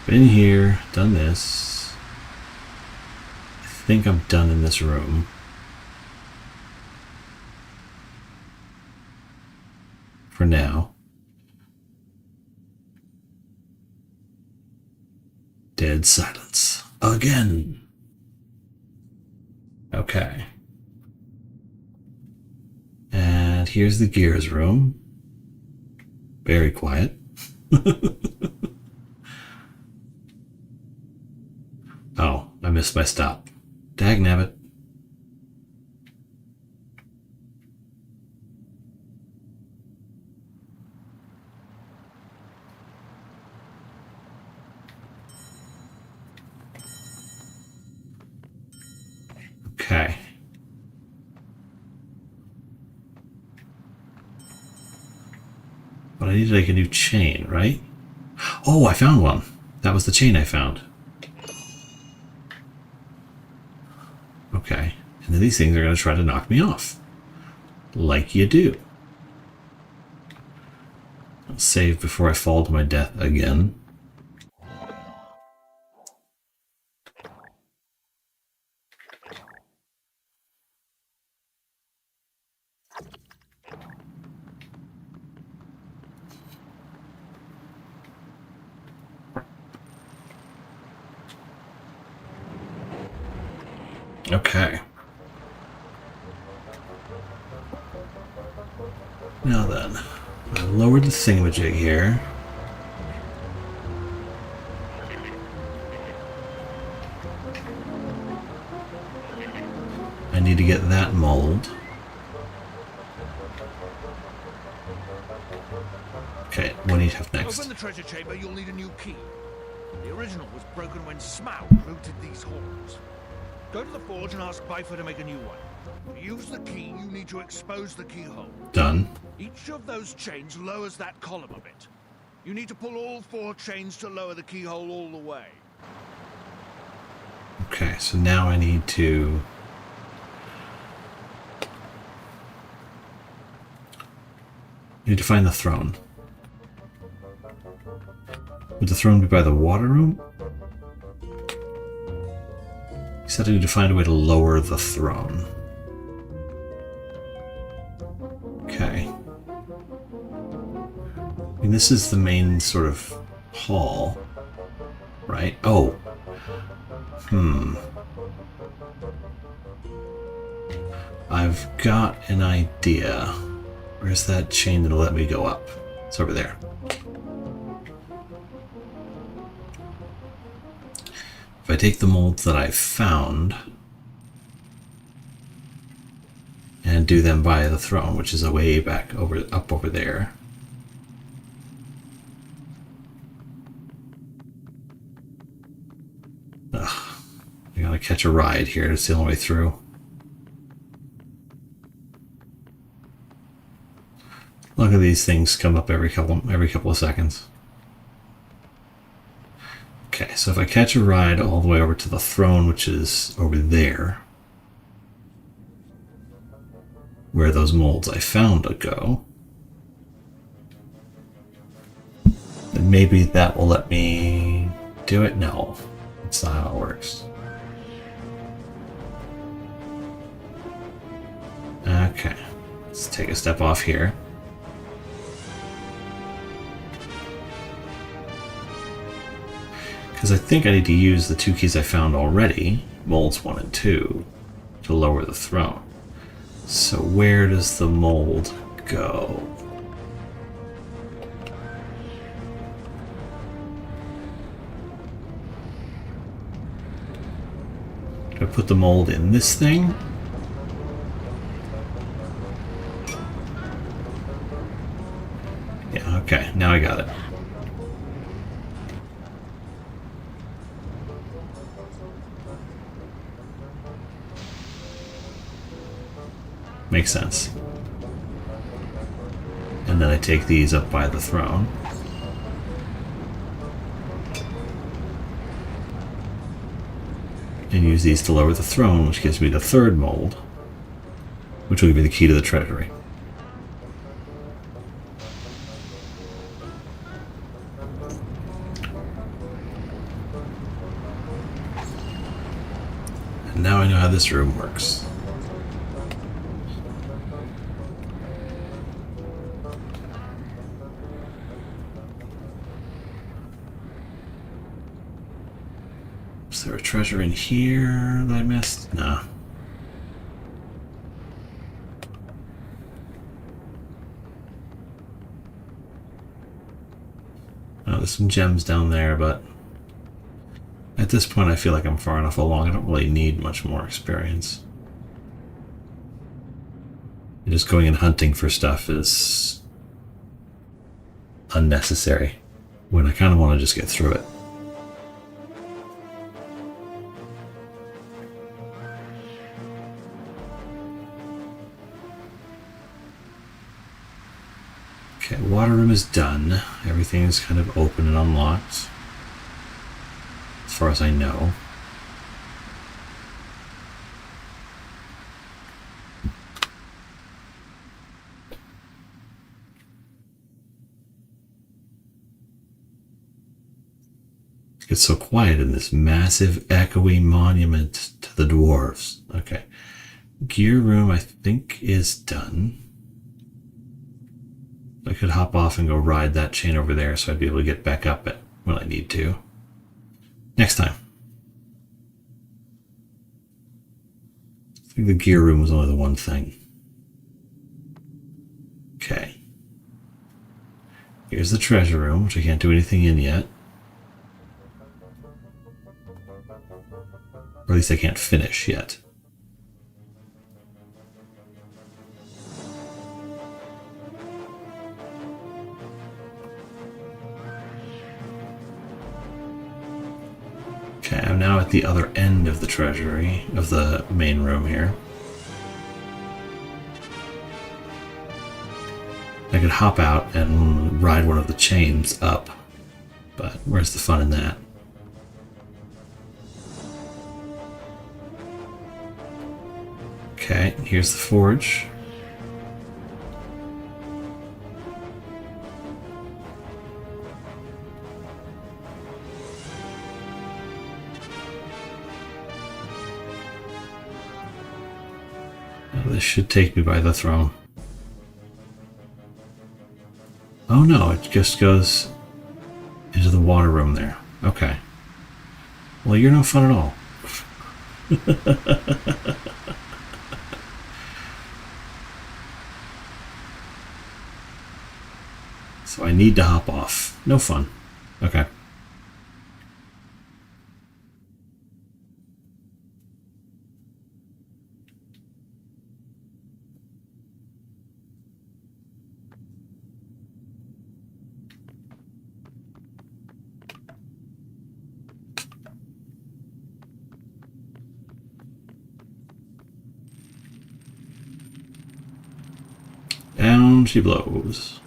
Been here, done this. I think I'm done in this room. For now. Dead silence. Again. Okay. And here's the gears room. Very quiet. Oh, I missed my stop. Dagnabbit. Okay. But I need to make a new chain, right? Oh, I found one. That was the chain I found. Okay. And then these things are going to try to knock me off. Like you do. I'll save before I fall to my death again. Okay. Now then, I lowered the thingamajig here. I need to get that mold. Okay, what do you have next? Open the treasure chamber, you'll need a new key. The original was broken when Smaug looted these halls. Go to the forge and ask Bifur to make a new one. To use the key, you need to expose the keyhole. Done. Each of those chains lowers that column a bit. You need to pull all 4 chains to lower the keyhole all the way. Okay, so now I need to... find the throne. Would the throne be by the water room? He said I need to find a way to lower the throne. Okay. I mean, this is the main sort of hall, right? Oh. I've got an idea. Where's that chain that'll let me go up? It's over there. If I take the molds that I found and do them by the throne, which is a way back up over there. Ugh, I gotta catch a ride here. It's the only way through. Look at these things come up every couple of seconds. Okay, so if I catch a ride all the way over to the throne, which is over there, where those molds I found go, then maybe that will let me do it? No, that's not how it works. Okay, let's take a step off here. Because I think I need to use the 2 keys I found already, molds 1 and 2, to lower the throne. So where does the mold go? Do I put the mold in this thing? Yeah, okay, now I got it. makes sense. And then I take these up by the throne. And use these to lower the throne, which gives me the third mold, which will give me the key to the treasury. And now I know how this room works. Is there a treasure in here that I missed? No. Oh, there's some gems down there, but at this point I feel like I'm far enough along. I don't really need much more experience. Just going and hunting for stuff is unnecessary when I kind of want to just get through it. Okay, water room is done. Everything is kind of open and unlocked, as far as I know. It gets so quiet in this massive, echoey monument to the dwarves. Okay. Gear room, I think, is done. I could hop off and go ride that chain over there, so I'd be able to get back up it when I need to. Next time. I think the gear room was only the one thing. Okay. Here's the treasure room, which I can't do anything in yet. Or at least I can't finish yet. Okay, I'm now at the other end of the treasury, of the main room here. I could hop out and ride one of the chains up, but where's the fun in that? Okay, here's the forge. This should take me by the throne. Oh no, it just goes into the water room there. Okay. Well, you're no fun at all. So I need to hop off. No fun. Okay. Down she blows.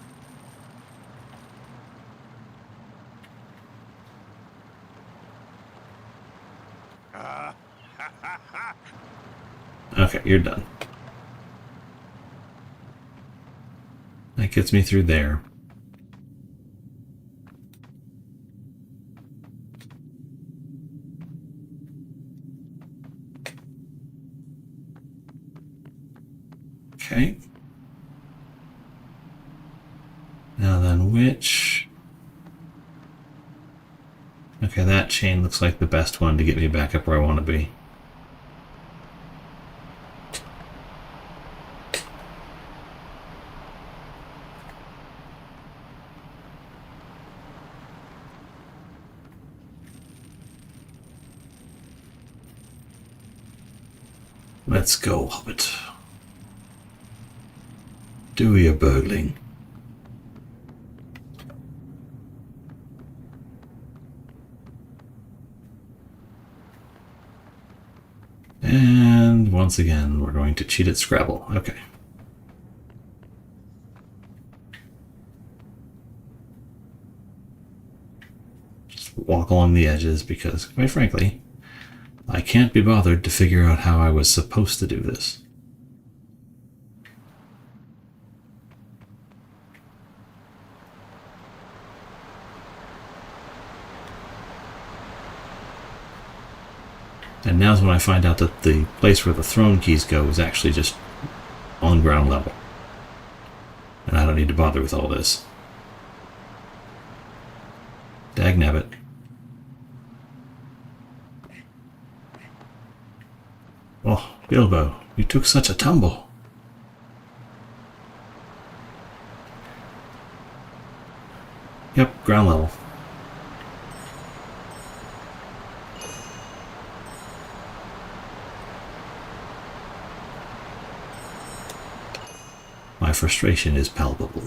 Okay, you're done. That gets me through there. Okay. Now then, which... Okay, that chain looks like the best one to get me back up where I want to be. Let's go, Hobbit. Do your burgling. And once again, we're going to cheat at Scrabble. Okay. walk along the edges because, quite frankly, I can't be bothered to figure out how I was supposed to do this. And now's when I find out that the place where the throne keys go is actually just on ground level. And I don't need to bother with all this. Dagnabbit. Oh, Bilbo, you took such a tumble. Yep, ground level. My frustration is palpable.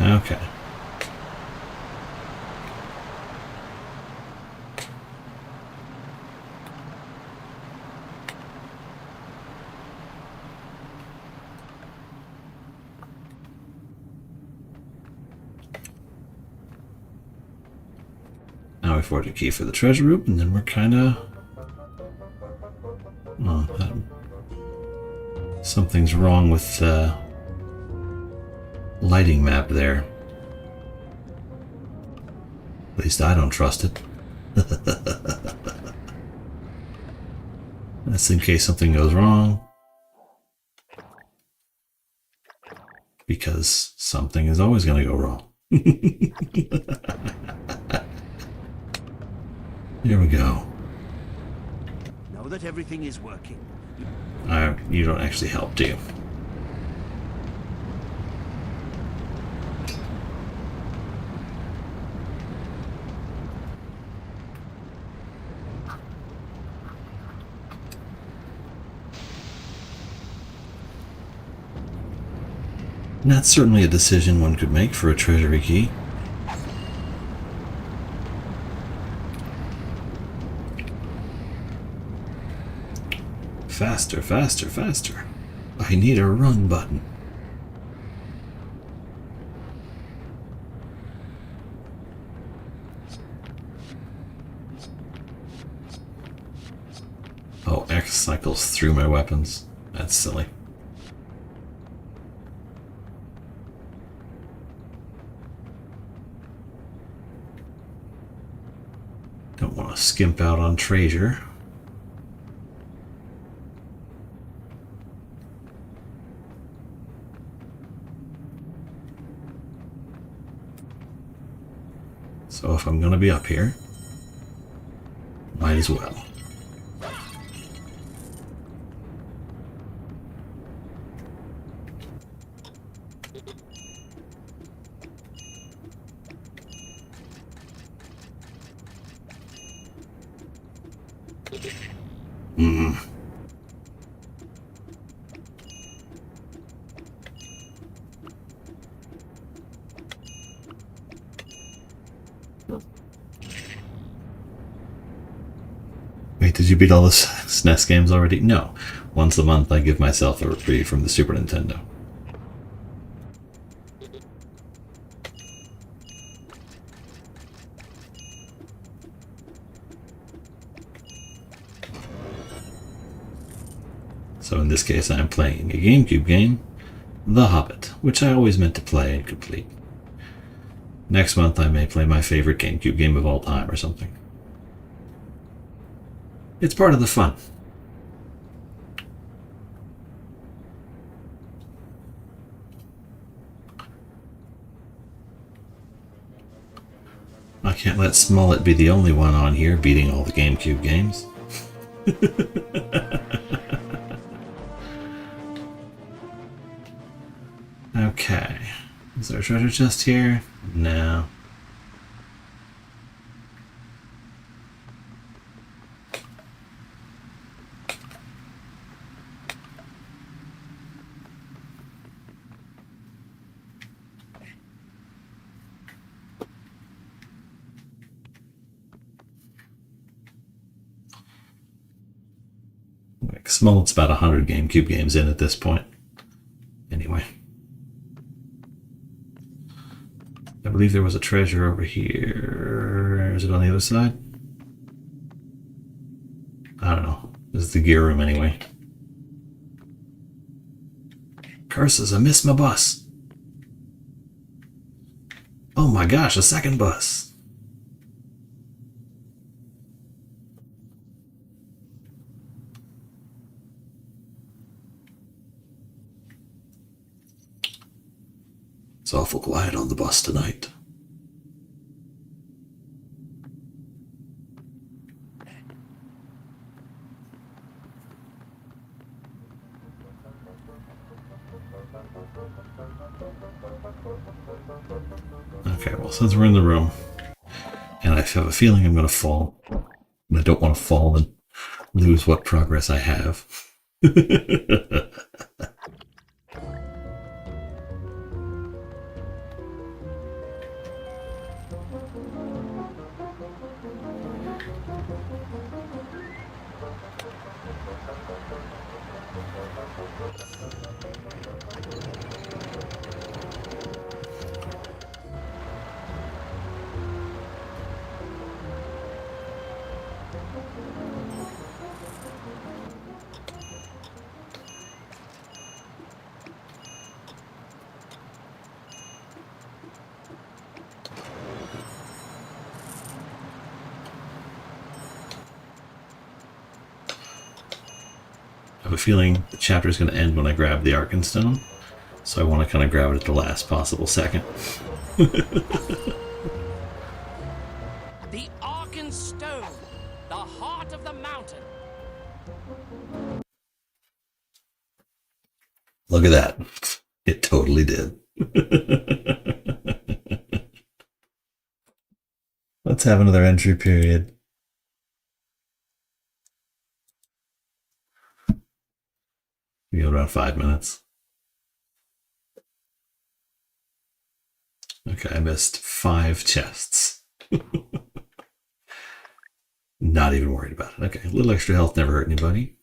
Okay. Now we forge a key for the treasure room, and then we're kind of... Oh, something's wrong with the lighting map there. At least I don't trust it. That's in case something goes wrong. Because something is always going to go wrong. Here we go. Now that everything is working, You don't actually help, do you? And that's certainly a decision one could make for a treasury key. Faster, faster, faster. I need a run button. Oh, X cycles through my weapons. That's silly. Don't want to skimp out on treasure. So if I'm going to be up here, might as well. Wait, did you beat all the SNES games already? No. Once a month I give myself a reprieve from the Super Nintendo. So in this case I'm playing a GameCube game, The Hobbit, which I always meant to play and complete. Next month I may play my favorite GameCube game of all time or something. It's part of the fun. I can't let Smollett be the only one on here beating all the GameCube games. Okay. Is there a treasure chest here? No. Smollett's about 100 GameCube games in at this point. Anyway. I believe there was a treasure over here. Is it on the other side? I don't know. This is the gear room anyway. Curses, I missed my bus. Oh my gosh, a second bus. It's awful quiet on the bus tonight. Okay, well, since we're in the room, and I have a feeling I'm going to fall, and I don't want to fall and lose what progress I have. I have a feeling the chapter is going to end when I grab the Arkenstone, so I want to kind of grab it at the last possible second. The Arkenstone, the heart of the mountain. Look at that. It totally did. Let's have another entry period. We go around 5 minutes. Okay, I missed 5 chests. Not even worried about it. Okay, a little extra health never hurt anybody.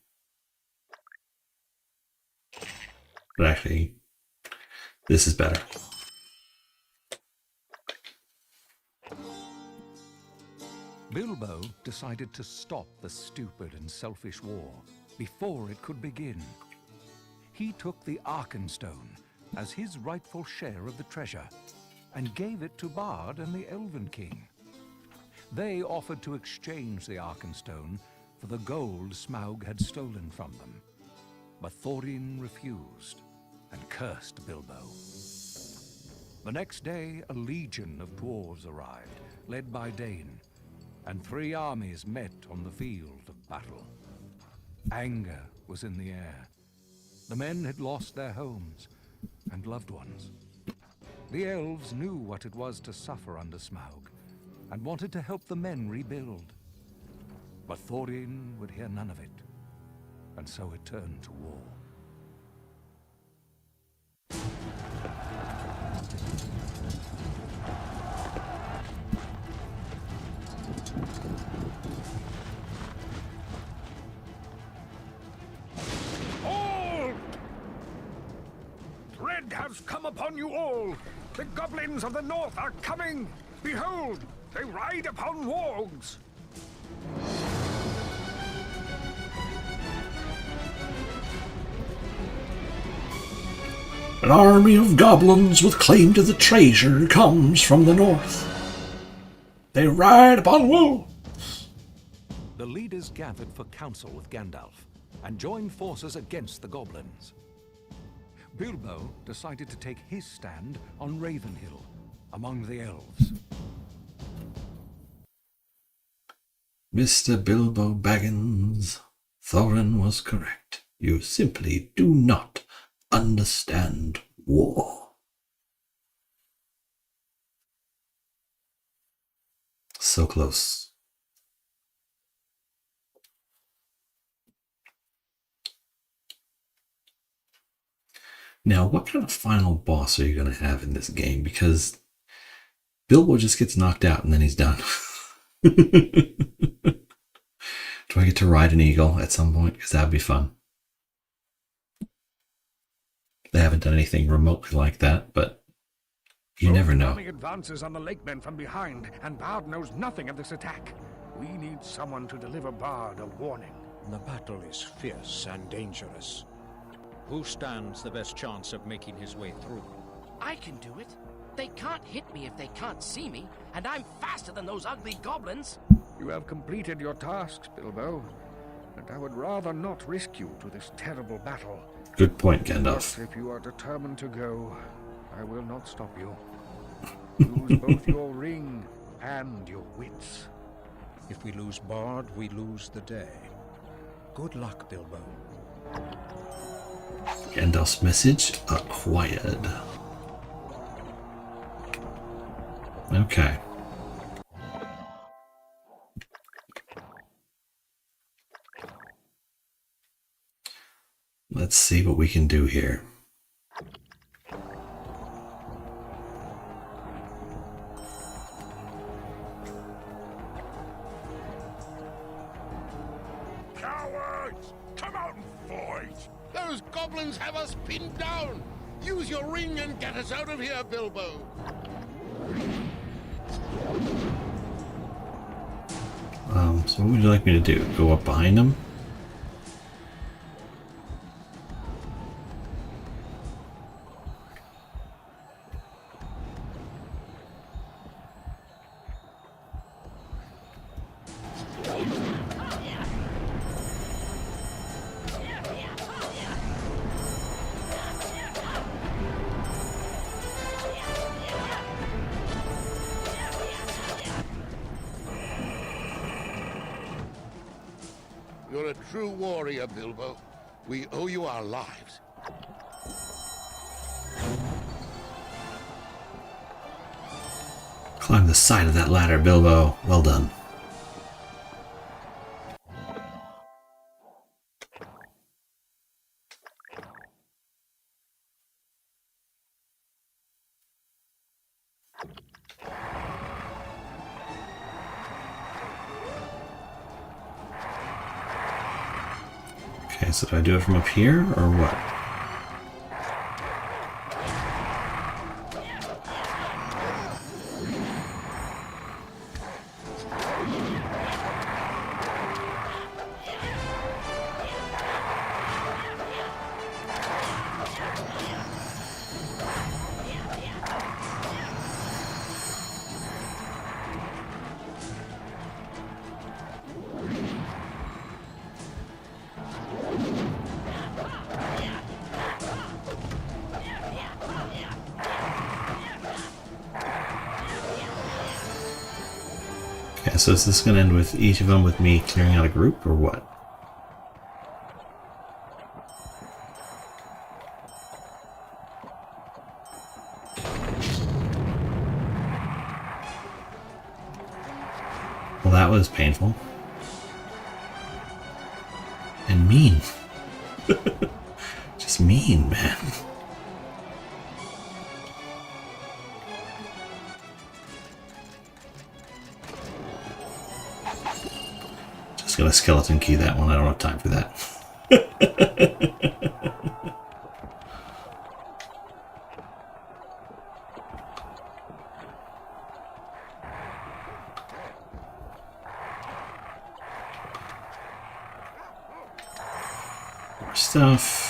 But actually, this is better. Bilbo decided to stop the stupid and selfish war before it could begin. He took the Arkenstone as his rightful share of the treasure and gave it to Bard and the Elven King. They offered to exchange the Arkenstone for the gold Smaug had stolen from them. But Thorin refused and cursed Bilbo. The next day, a legion of dwarves arrived, led by Dane, and 3 armies met on the field of battle. Anger was in the air. The men had lost their homes and loved ones. The elves knew what it was to suffer under Smaug and wanted to help the men rebuild. But Thorin would hear none of it, and so it turned to war. Dread has come upon you all! The goblins of the north are coming! Behold, they ride upon wargs! An army of goblins with claim to the treasure comes from the north. They ride upon wolves. The leaders gathered for council with Gandalf and joined forces against the goblins. Bilbo decided to take his stand on Ravenhill, among the elves. Mr. Bilbo Baggins, Thorin was correct. You simply do not understand war. So close. Now, what kind of final boss are you going to have in this game? Because Bilbo just gets knocked out and then he's done. Do I get to ride an eagle at some point? Because that would be fun. They haven't done anything remotely like that, but You never know. Army advances on the lakemen from behind, and Bard knows nothing of this attack. We need someone to deliver Bard a warning. The battle is fierce and dangerous. Who stands the best chance of making his way through? I can do it. They can't hit me if they can't see me, and I'm faster than those ugly goblins. You have completed your tasks, Bilbo, and I would rather not risk you to this terrible battle. Good point, Gandalf. But if you are determined to go, I will not stop you. Use both your ring and your wits. If we lose Bard, we lose the day. Good luck, Bilbo. Gandalf's message acquired. Okay. Let's see what we can do here. Cowards! Come out and fight! Those goblins have us pinned down! Use your ring and get us out of here, Bilbo! So what would you like me to do? Go up behind them? You're a true warrior, Bilbo. We owe you our lives. Climb the side of that ladder, Bilbo. Well done. Okay, so do I do it from up here, or what? Okay, so is this going to end with each of them with me clearing out a group, or what? Well, that was painful. And mean. Just mean, man. Just gonna skeleton key that one. I don't have time for that. More stuff.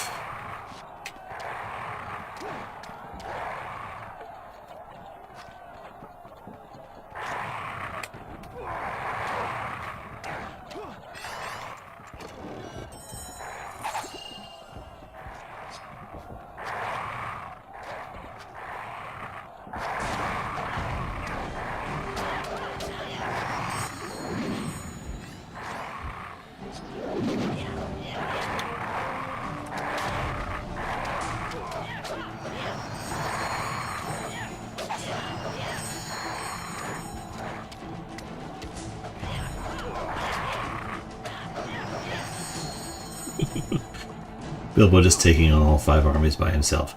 Bilbo just taking on all 5 armies by himself.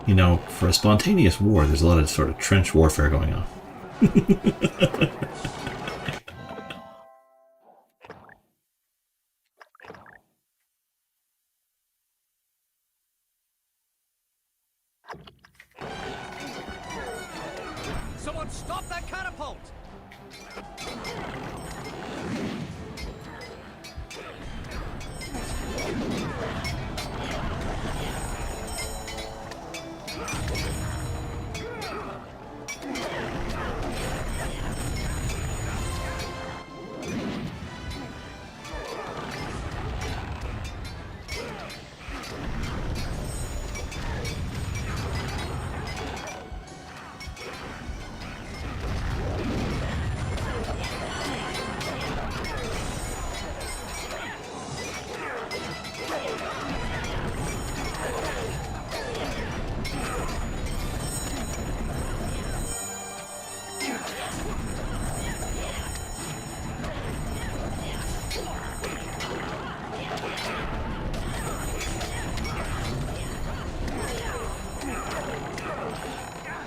You know, for a spontaneous war, there's a lot of sort of trench warfare going on. Someone stop that catapult!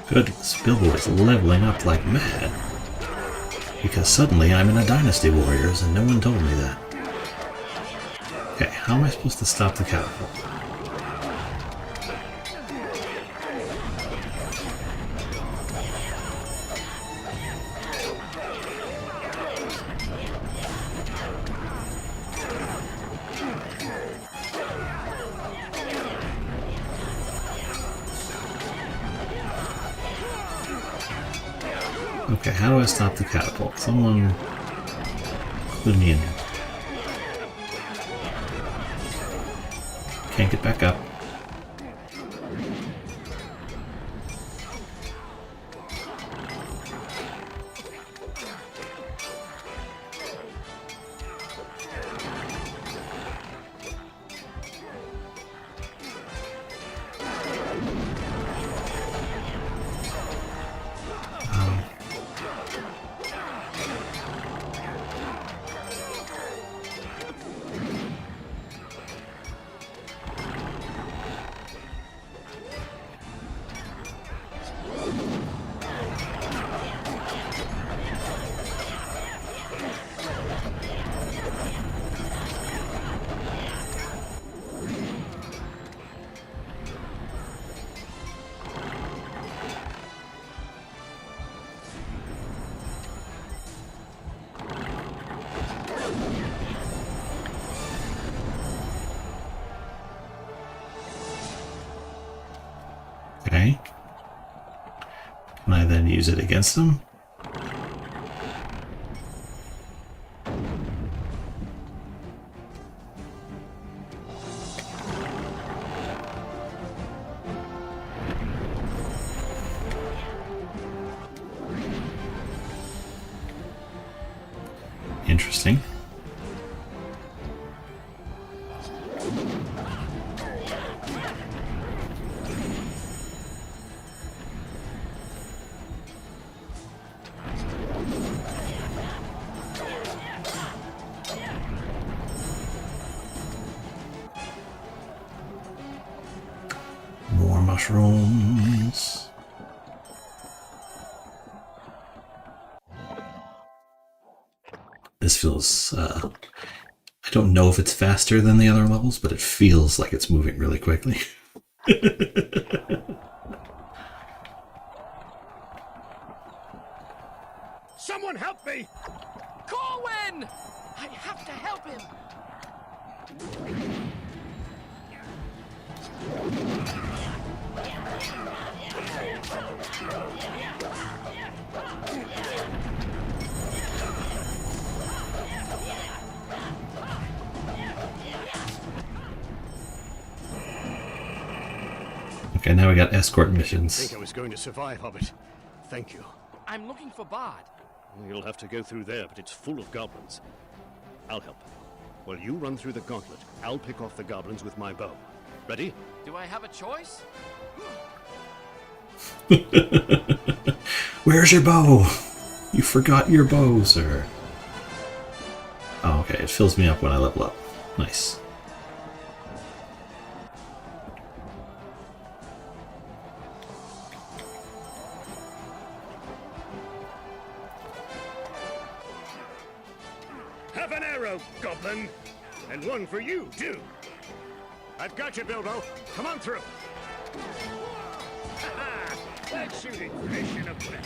Goodness, Bilbo is leveling up like mad. Because suddenly I'm in a Dynasty Warriors and no one told me that. Okay, how am I supposed to stop the catapult? Okay, how do I stop the catapult? Someone clue me in. Can't get back up. Okay. Can I then use it against them? Interesting. More mushrooms. This feels, I don't know if it's faster than the other levels, but it feels like it's moving really quickly. Someone help me! Corwin! I have to help him! Okay, now we got escort I missions. think I was going to survive, Hobbit. Thank you. I'm looking for Bard. You'll have to go through there, but it's full of goblins. I'll help. While you run through the gauntlet, I'll pick off the goblins with my bow. Ready? Do I have a choice? Where's your bow? You forgot your bow, sir. Oh, okay, it fills me up when I level up. Nice. Have an arrow, goblin! And one for you, too! I've got you, Bilbo! Come on through! Ha-ha! That's shooting fish in a bin.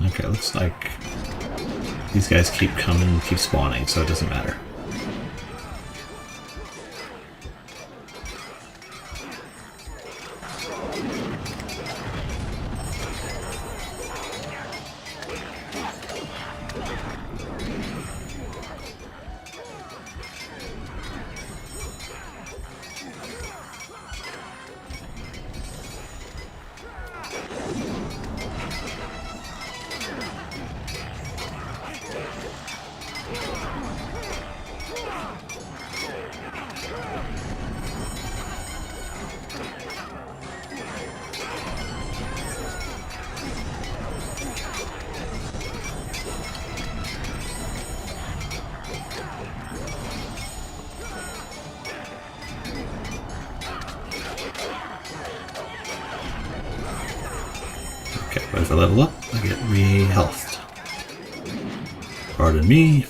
Okay, looks like these guys keep coming, keep spawning, so it doesn't matter. Okay, but if I level up, I get re-healthed. Pardon me.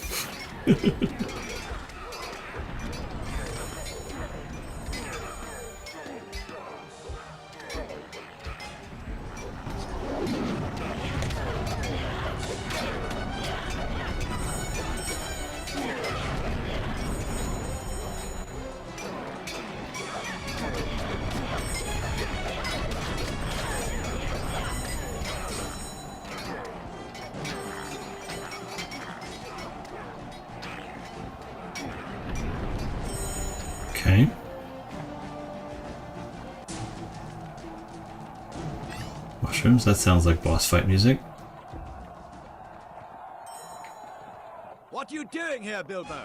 Okay. Mushrooms, that sounds like boss fight music. What are you doing here, Bilbo?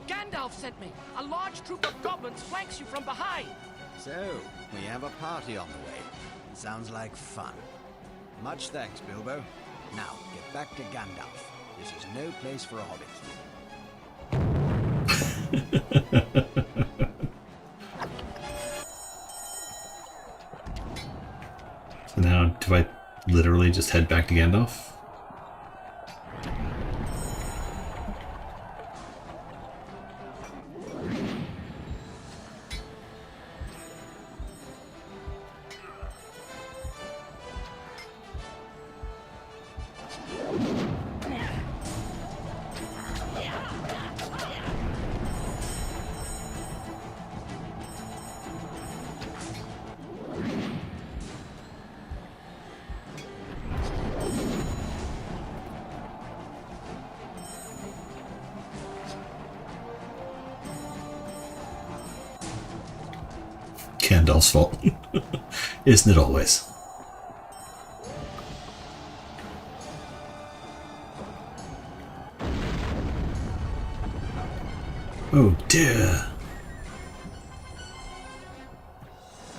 Gandalf sent me. A large troop of goblins flanks you from behind. So, we have a party on the way. Sounds like fun. Much thanks, Bilbo. Now, get back to Gandalf. This is no place for a hobbit. So now, do I literally just head back to Gandalf? Gandalf's fault. Isn't it always? Oh dear.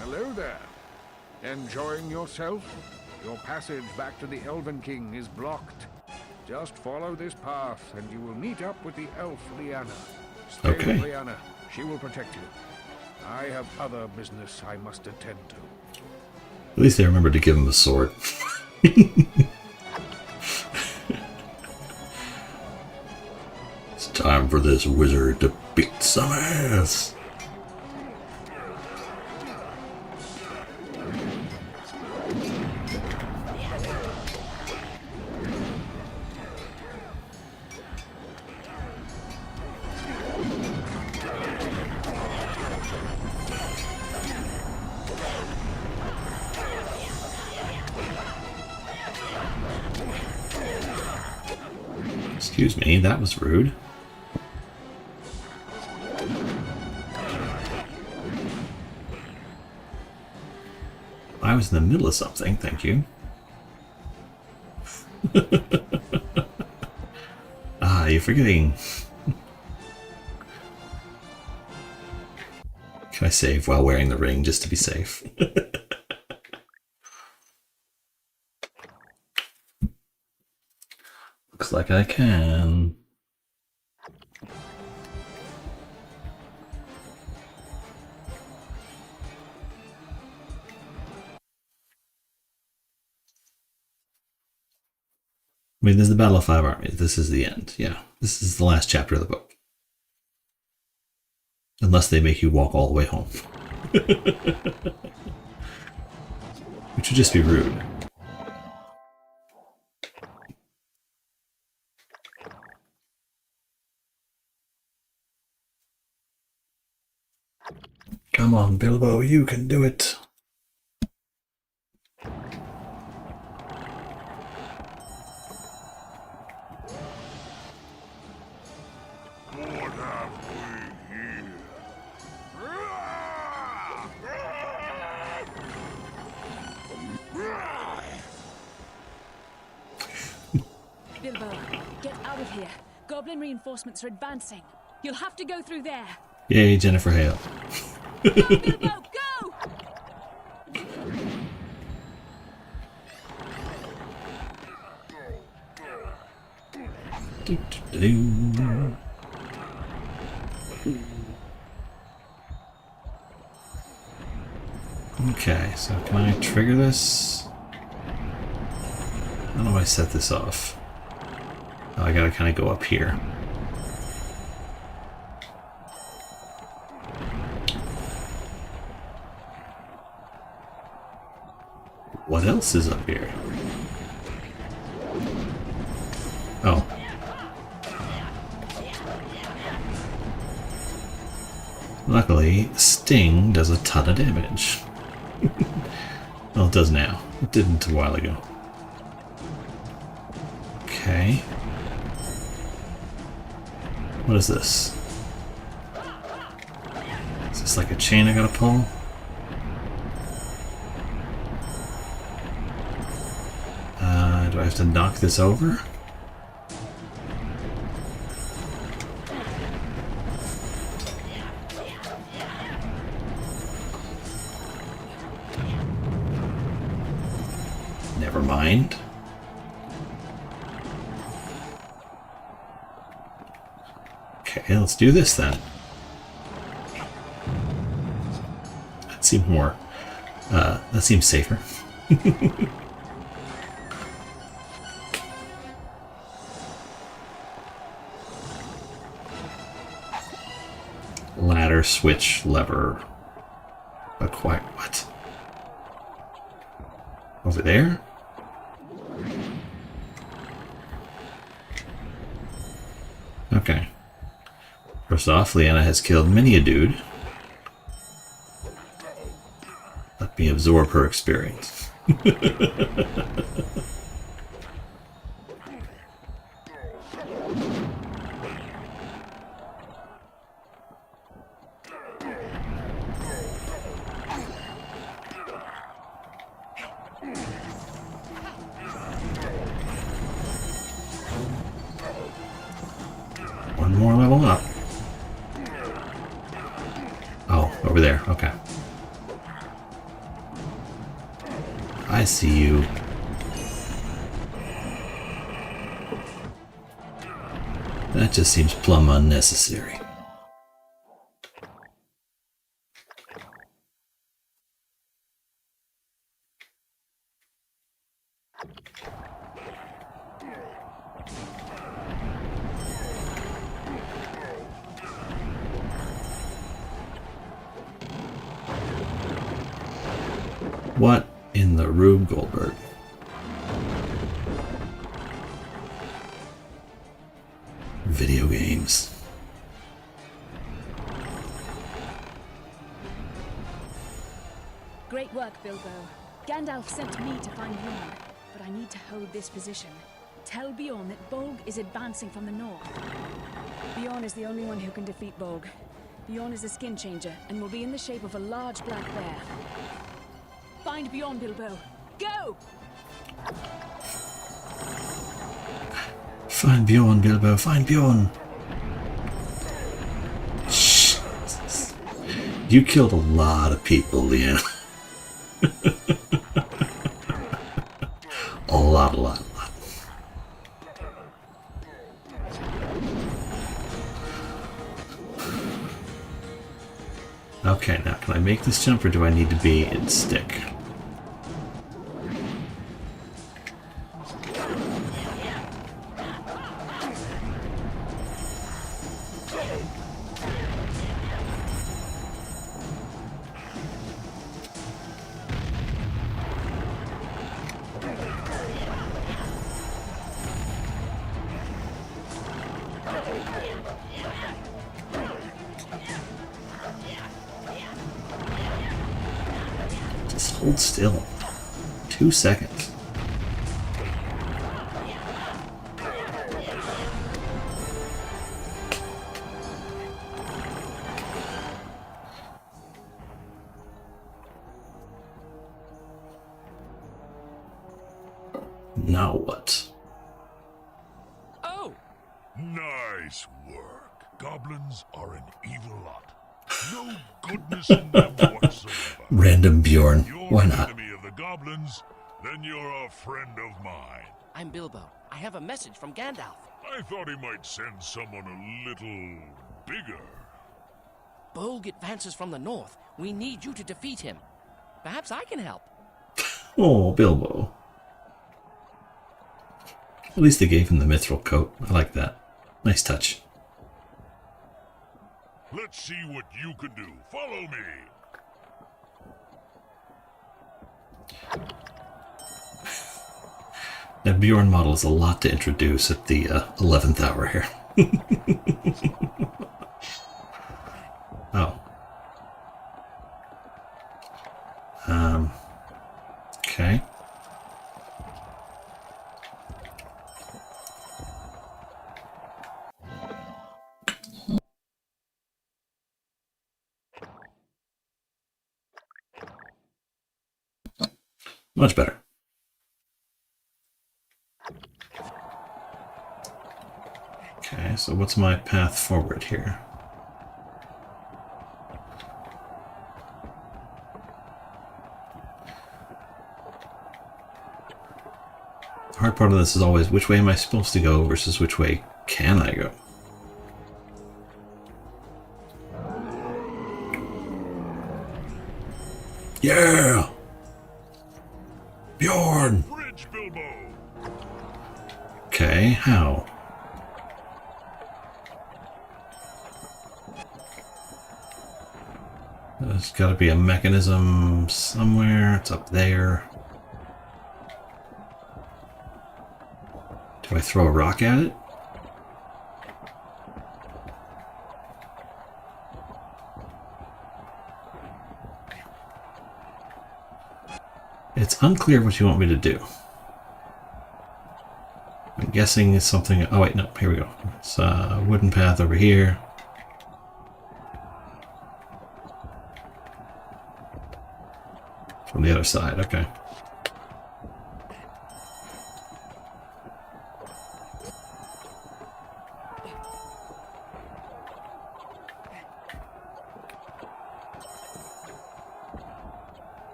Hello there. Enjoying yourself? Your passage back to the Elven King is blocked. Just follow this path and you will meet up with the elf Lyanna. Stay Okay. with Lyanna. She will protect you. I have other business I must attend to. At least they remembered to give him a sword. It's time for this wizard to beat some ass. Excuse me, that was rude. I was in the middle of something, thank you. Ah, you're forgetting. Can I save while wearing the ring just to be safe? Looks like I can. I mean, there's the Battle of Five Armies. This is the end. Yeah, this is the last chapter of the book. Unless they make you walk all the way home. Which would just be rude. Come on, Bilbo, you can do it. Bilbo, get out of here. Goblin reinforcements are advancing. You'll have to go through there. Yay, Jennifer Hale. Go, Bilbo, go! Okay, so can I trigger this? How do I set this off? Oh, I gotta kind of go up here. What else is up here? Oh. Luckily, Sting does a ton of damage. Well, it does now. It didn't a while ago. Okay. What is this? Is this like a chain I gotta pull? Do I have to knock this over? Never mind. Okay, let's do this then. That seems more, that seems safer. Ladder, switch, lever. Acquire, what? Over there? Okay. First off, Leanna has killed many a dude. Let me absorb her experience. One more level up. Oh, over there. Okay. I see you. That just seems plumb unnecessary. What in the Rube Goldberg? Video games. Great work, Bilbo. Gandalf sent me to find Bjorn, but I need to hold this position. Tell Bjorn that Bolg is advancing from the north. Bjorn is the only one who can defeat Bolg. Bjorn is a skin changer and will be in the shape of a large black bear. Find Bjorn, Bilbo. Go! Find Bjorn, Bilbo. Find Bjorn. Shh. You killed a lot of people, Leanne. A lot. Okay, now can I make this jump or do I need to be in stick? Just hold still. 2 seconds. Now what? Oh! Nice work. Goblins are an evil lot. No goodness in them whatsoever. Random Bjorn. You're Why an not? enemy of the goblins, then you're a friend of mine. I'm Bilbo. I have a message from Gandalf. I thought he might send someone a little bigger. Bolg advances from the north. We need you to defeat him. Perhaps I can help. Oh, Bilbo. At least they gave him the mithril coat. I like that. Nice touch. Let's see what you can do. Follow me. That Bjorn model is a lot to introduce at the 11th hour here. Oh. Okay. Much better. Okay, so what's my path forward here? The hard part of this is always which way am I supposed to go versus which way can I go? Yeah! Bjorn! Bridge, Bilbo. Okay, how? There's got to be a mechanism somewhere. It's up there. Do I throw a rock at it? It's unclear what you want me to do. I'm guessing it's something... Oh wait, no, here we go. It's a wooden path over here. From the other side, okay.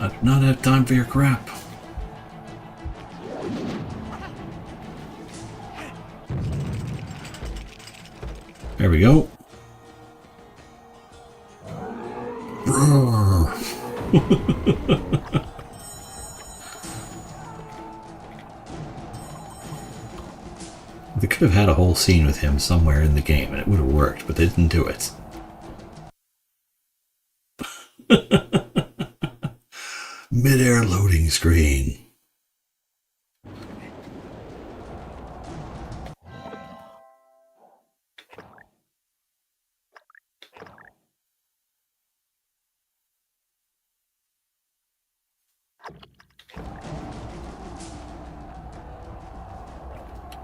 I do not have time for your crap. There we go. They could have had a whole scene with him somewhere in the game and it would have worked, but they didn't do it. Mid-air loading screen.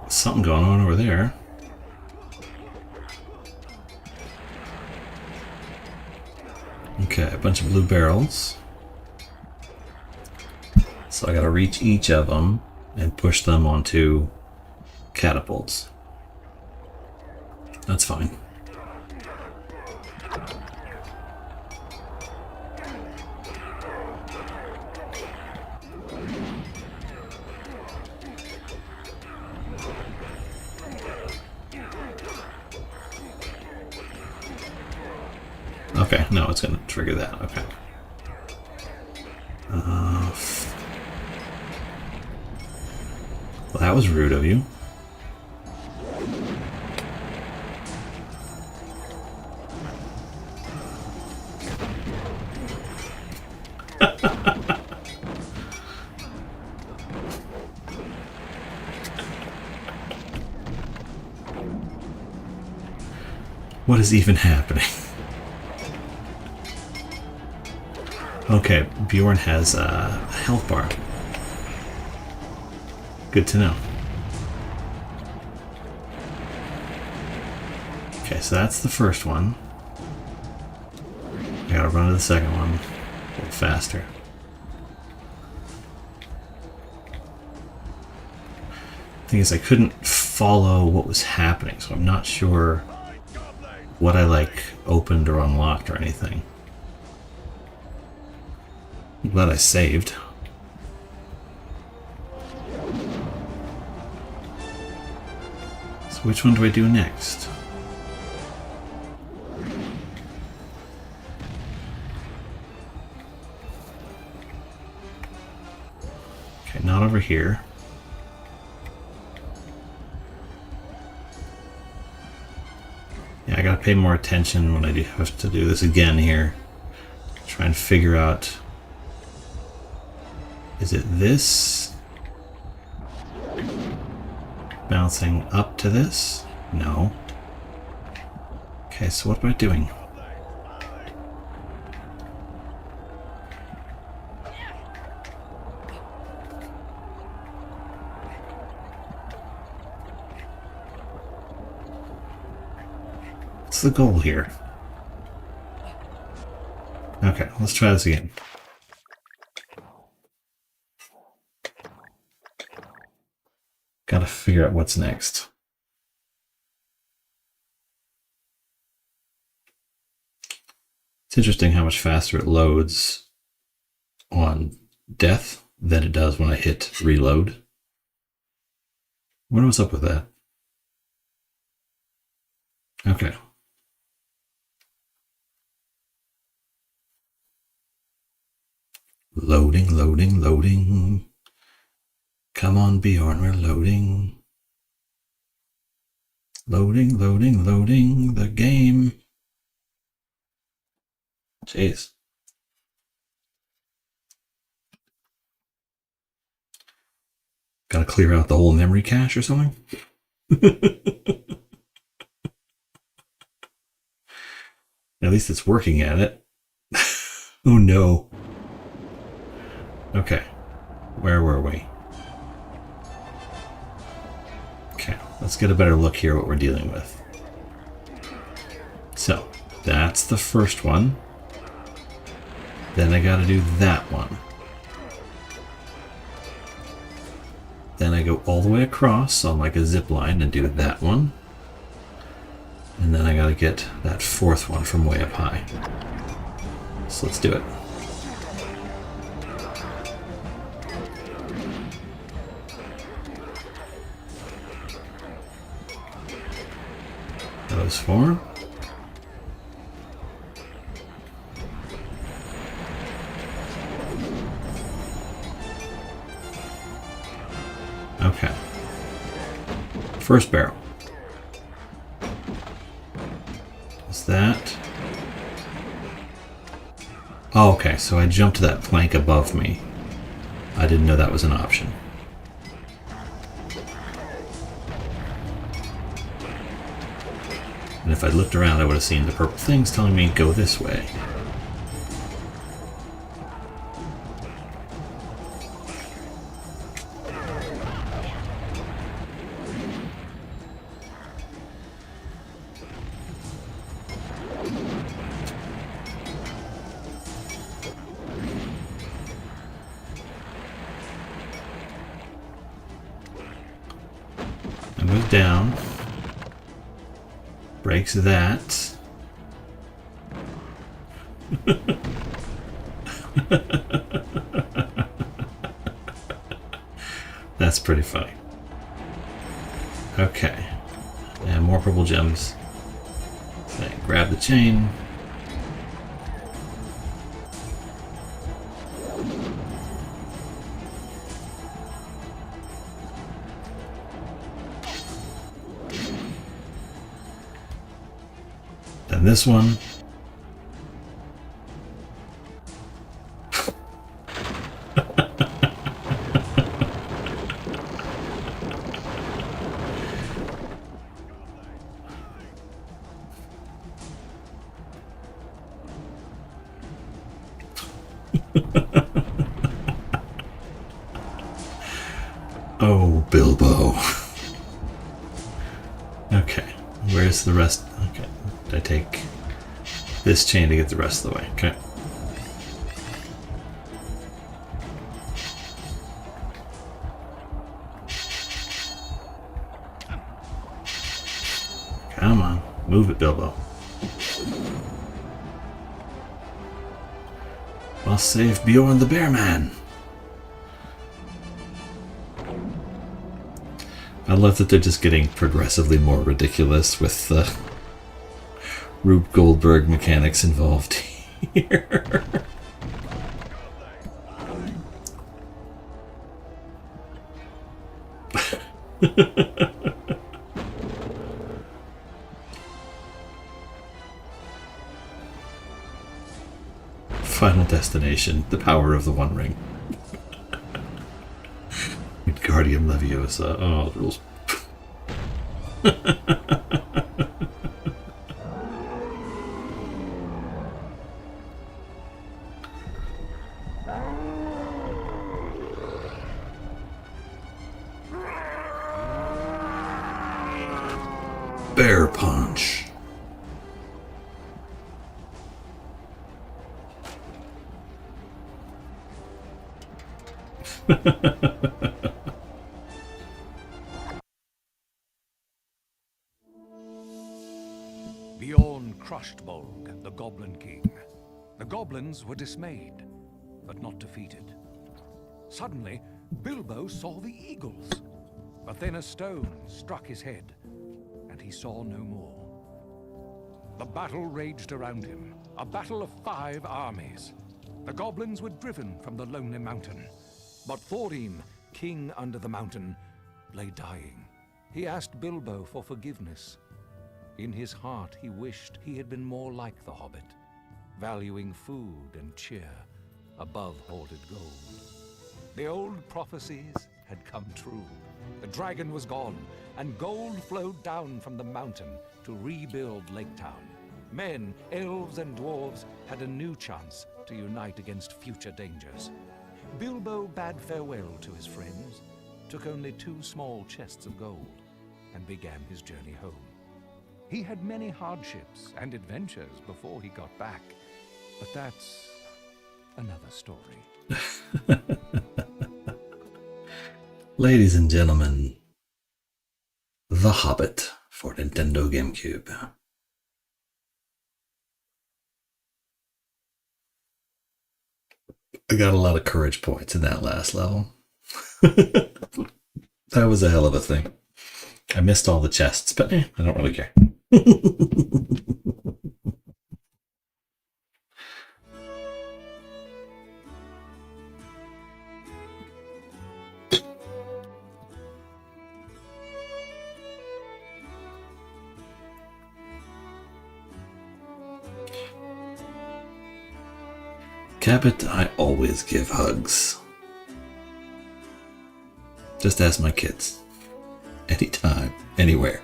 Something going on over there. Okay, a bunch of blue barrels. So I gotta reach each of them and push them onto catapults. That's fine. Okay, no, it's gonna trigger that. Okay. Well, that was rude of you. What is even happening? Okay, Bjorn has a health bar. Good to know. Okay, so that's the first one. I gotta run to the second one a little faster. Thing is, I couldn't follow what was happening, so I'm not sure what I like opened or unlocked or anything. I'm glad I saved. So which one do I do next? Okay, not over here. Yeah, I gotta pay more attention when I do have to do this again here. Try and figure out, is it this bouncing up to this? No. Okay, so what am I doing? What's the goal here? Okay, let's try this again. Gotta figure out what's next. It's interesting how much faster it loads on death than it does when I hit reload. What was up with that? Okay. Loading, loading, loading. Come on, Bjorn, we're loading. Loading, loading, loading the game. Jeez. Gotta clear out the whole memory cache or something? At least it's working at it. Oh no. Okay. Where were we? Okay, let's get a better look here what we're dealing with. So, that's the first one. Then I gotta do that one. Then I go all the way across on like a zip line and do that one. And then I gotta get that fourth one from way up high. So let's do it. Those four. Okay. First barrel. Is that? Oh, okay, so I jumped to that plank above me. I didn't know that was an option. And if I'd looked around, I would have seen the purple things telling me, go this way. I move down. Breaks that. That's pretty funny. Okay. And more purple gems. Okay, grab the chain. Then this one. Oh, Bilbo. Okay, where's the rest? Okay, I take this chain to get the rest of the way. Okay. Come on, move it, Bilbo. I'll save Bjorn the Bear Man. I love that they're just getting progressively more ridiculous with the Rube Goldberg mechanics involved here. Final destination, the power of the One Ring. Guardian Leviosa. Oh, the rules. Bear Punch. Bjorn crushed Bolg, the Goblin King. The goblins were dismayed, but not defeated. Suddenly, Bilbo saw the eagles. But then a stone struck his head, and he saw no more. The battle raged around him, a battle of 5 armies. The goblins were driven from the lonely mountain. But Thorin, king under the mountain, lay dying. He asked Bilbo for forgiveness. In his heart, he wished he had been more like the Hobbit, valuing food and cheer above hoarded gold. The old prophecies had come true. The dragon was gone, and gold flowed down from the mountain to rebuild Lake Town. Men, elves, and dwarves had a new chance to unite against future dangers. Bilbo bade farewell to his friends, took only 2 small chests of gold, and began his journey home. He had many hardships and adventures before he got back, but that's another story. Ladies and gentlemen, The Hobbit for Nintendo Gamecube. I got a lot of courage points in that last level. That was a hell of a thing. I missed all the chests, but I don't really care. Cabot, I always give hugs. Just ask my kids. Anytime, anywhere.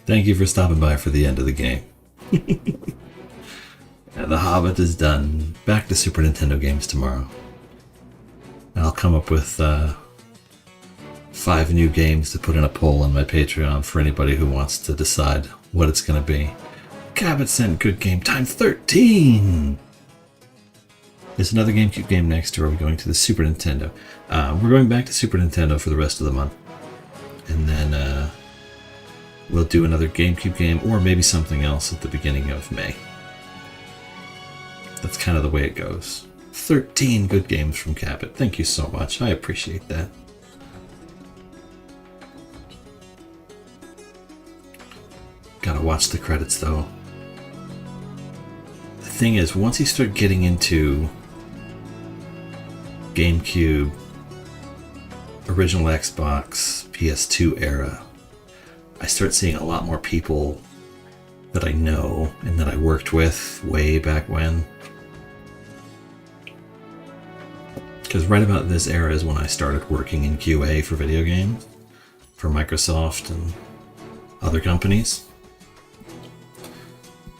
Thank you for stopping by for the end of the game. The Hobbit is done. Back to Super Nintendo games tomorrow. I'll come up with 5 new games to put in a poll on my Patreon for anybody who wants to decide what it's going to be. Cabot sent Good Game Time 13! There's another GameCube game next, or are we going to the Super Nintendo? We're going back to Super Nintendo for the rest of the month. And then we'll do another GameCube game, or maybe something else at the beginning of May. That's kind of the way it goes. 13 good games from Cabot. Thank you so much. I appreciate that. Gotta watch the credits though. The thing is, once you start getting into GameCube, original Xbox, PS2 era, I start seeing a lot more people that I know and that I worked with way back when. Because right about this era is when I started working in QA for video games, for Microsoft and other companies.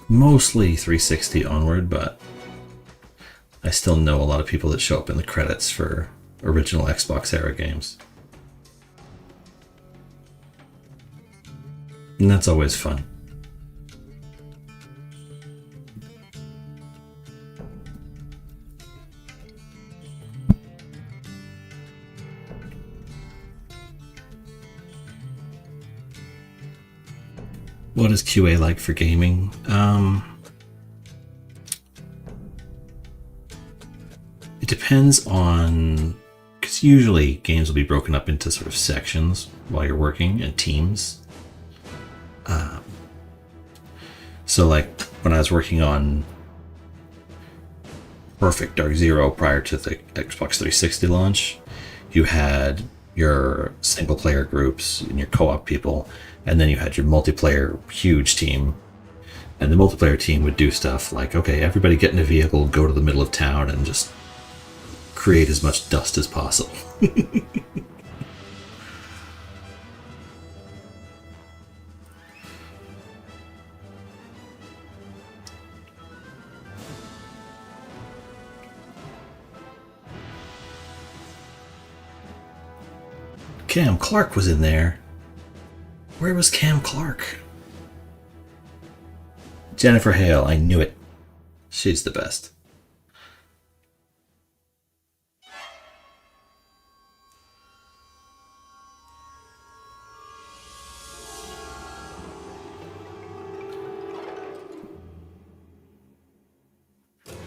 Mostly 360 onward, but I still know a lot of people that show up in the credits for original Xbox era games. And that's always fun. What is QA like for gaming? It depends on, because usually games will be broken up into sort of sections while you're working and teams. So like when I was working on Perfect Dark Zero prior to the Xbox 360 launch, you had your single player groups and your co-op people, and then you had your multiplayer huge team. And the multiplayer team would do stuff like, okay, everybody get in a vehicle, go to the middle of town, and just create as much dust as possible. Cam Clark was in there. Where was Cam Clark? Jennifer Hale, I knew it. She's the best.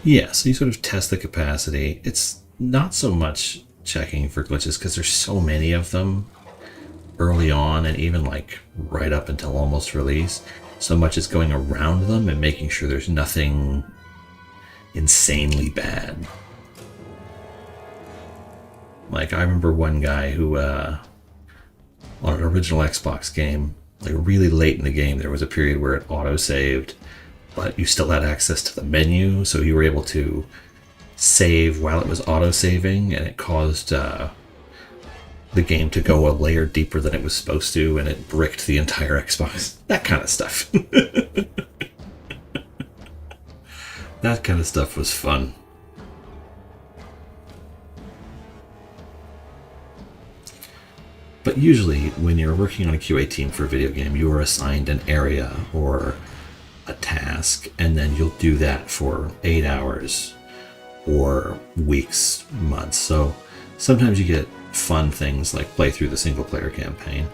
Yeah, so you sort of test the capacity. It's not so much checking for glitches because there's so many of them early on and even like right up until almost release. So much is going around them and making sure there's nothing insanely bad. Like I remember one guy who on an original Xbox game, like really late in the game, there was a period where it auto-saved, but you still had access to the menu, so you were able to save while it was auto-saving, and it caused the game to go a layer deeper than it was supposed to, and it bricked the entire Xbox. That kind of stuff. That kind of stuff was fun. But usually, when you're working on a QA team for a video game, you are assigned an area or a task, and then you'll do that for 8 hours or weeks, months. So sometimes you get fun things like play through the single player campaign,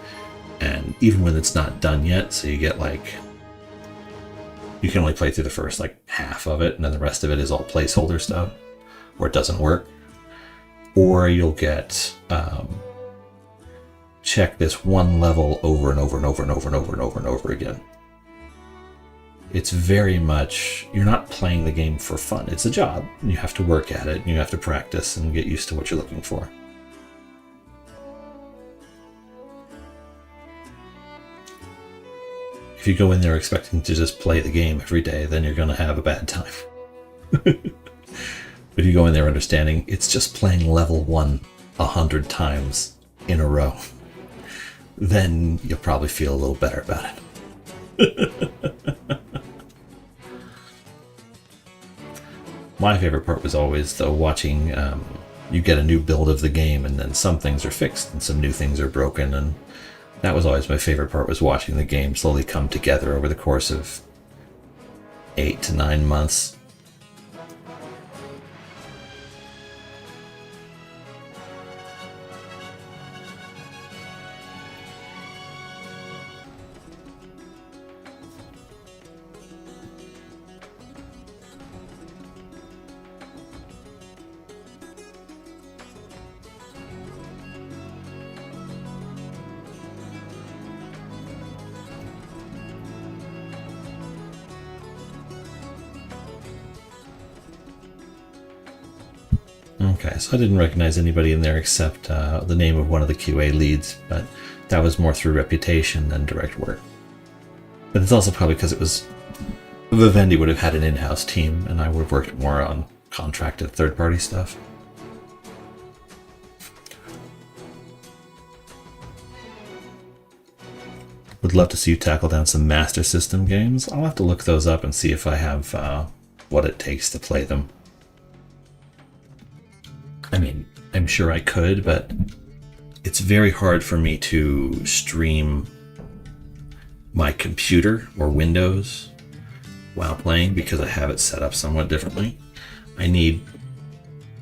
and even when it's not done yet, so you get like, you can only play through the first like half of it, and then the rest of it is all placeholder stuff, or it doesn't work. Or you'll get check this one level over and over and over and over and over and over and over again. It's very much, you're not playing the game for fun. It's a job. You have to work at it, and you have to practice and get used to what you're looking for. If you go in there expecting to just play the game every day, then you're going to have a bad time. But if you go in there understanding it's just playing level 1 100 times in a row, then you'll probably feel a little better about it. My favorite part was always, though, watching you get a new build of the game, and then some things are fixed and some new things are broken, and that was always my favorite part, was watching the game slowly come together over the course of 8 to 9 months. Okay, so I didn't recognize anybody in there except the name of one of the QA leads, but that was more through reputation than direct work. But it's also probably because it was Vivendi would have had an in-house team, and I would have worked more on contracted third-party stuff. Would love to see you tackle down some Master System games. I'll have to look those up and see if I have what it takes to play them. I mean, I'm sure I could, but it's very hard for me to stream my computer or Windows while playing because I have it set up somewhat differently. I need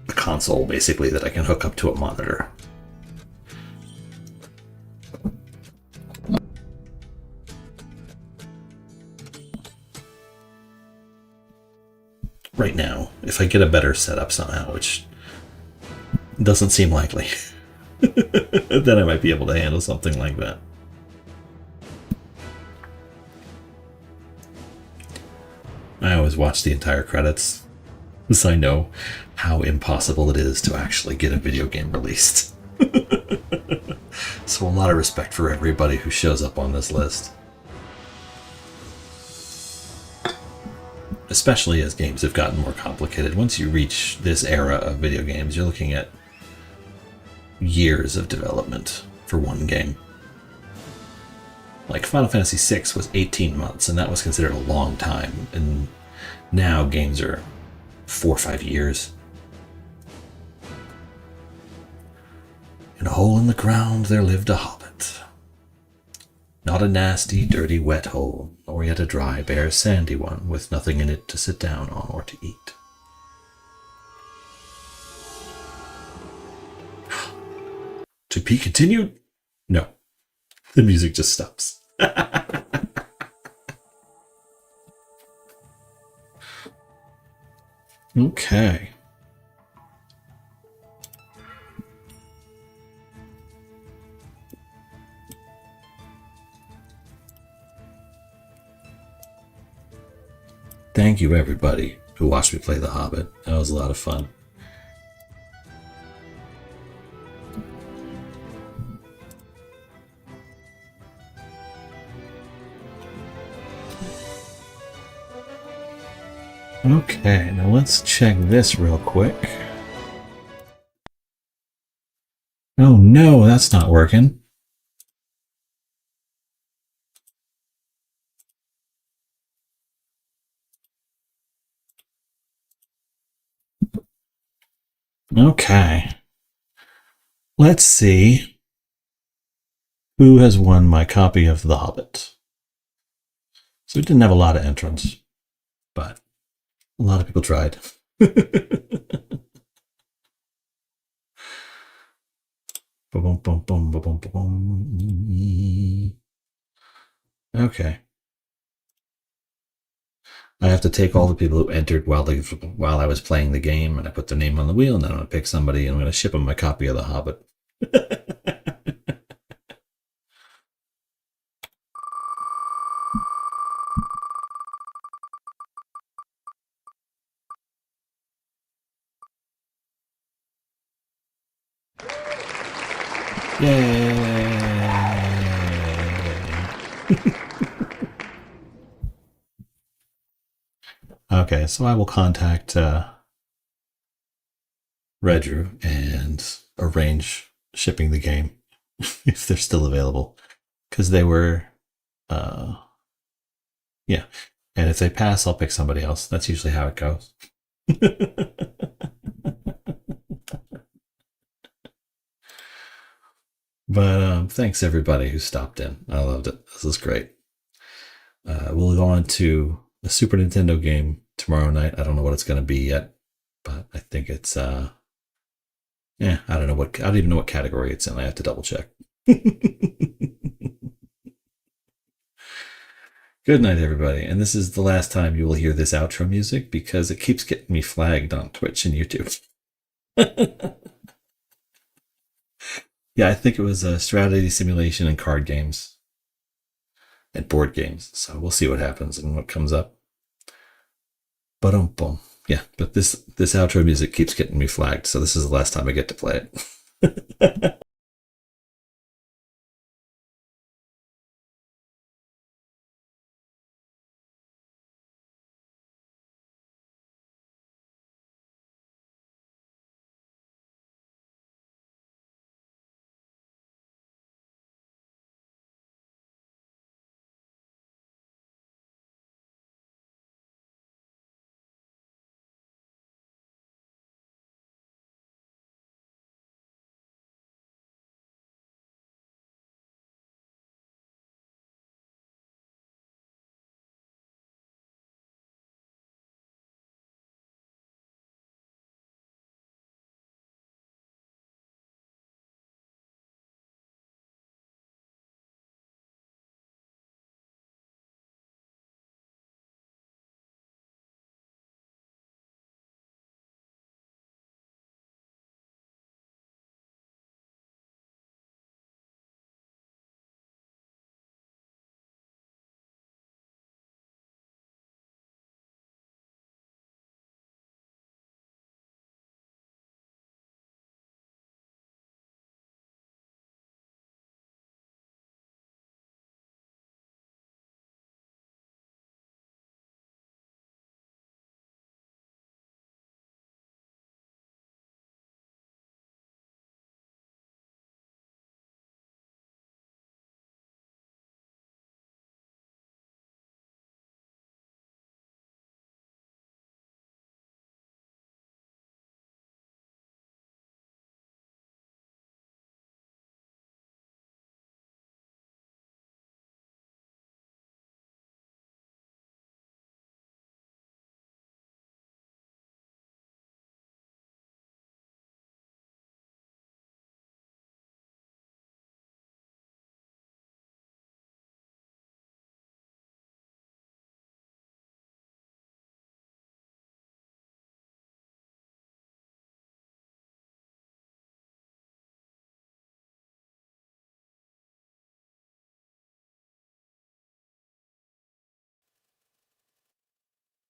a console, basically, that I can hook up to a monitor. Right now, if I get a better setup somehow, which doesn't seem likely, then I might be able to handle something like that. I always watch the entire credits, so I know how impossible it is to actually get a video game released. So a lot of respect for everybody who shows up on this list. Especially as games have gotten more complicated. Once you reach this era of video games, you're looking at years of development for one game. Like Final Fantasy VI was 18 months, and that was considered a long time. And now games are 4 or 5 years. In a hole in the ground there lived a hobbit. Not a nasty, dirty, wet hole, nor yet a dry, bare, sandy one, with nothing in it to sit down on or to eat. To be continued? No. The music just stops. Okay. Thank you, everybody who watched me play The Hobbit. That was a lot of fun. Okay, now let's check this real quick. Oh no, that's not working. Okay. Let's see who has won my copy of The Hobbit. So we didn't have a lot of entrants, but a lot of people tried. Okay. I have to take all the people who entered while I was playing the game, and I put their name on the wheel, and then I'm going to pick somebody, and I'm going to ship them my copy of The Hobbit. Yay! Okay, so I will contact Redrew and arrange shipping the game if they're still available, because they were, yeah. And if they pass, I'll pick somebody else. That's usually how it goes. But thanks everybody who stopped in. I loved it. This is great. We'll go on to a Super Nintendo game tomorrow night. I don't know what it's going to be yet, but I think it's I don't even know what category it's in. I have to double check. Good night, everybody. And this is the last time you will hear this outro music because it keeps getting me flagged on Twitch and YouTube. Yeah, I think it was a strategy simulation and card games and board games. So we'll see what happens and what comes up. Ba-dum-bum. Yeah, but this outro music keeps getting me flagged, so this is the last time I get to play it.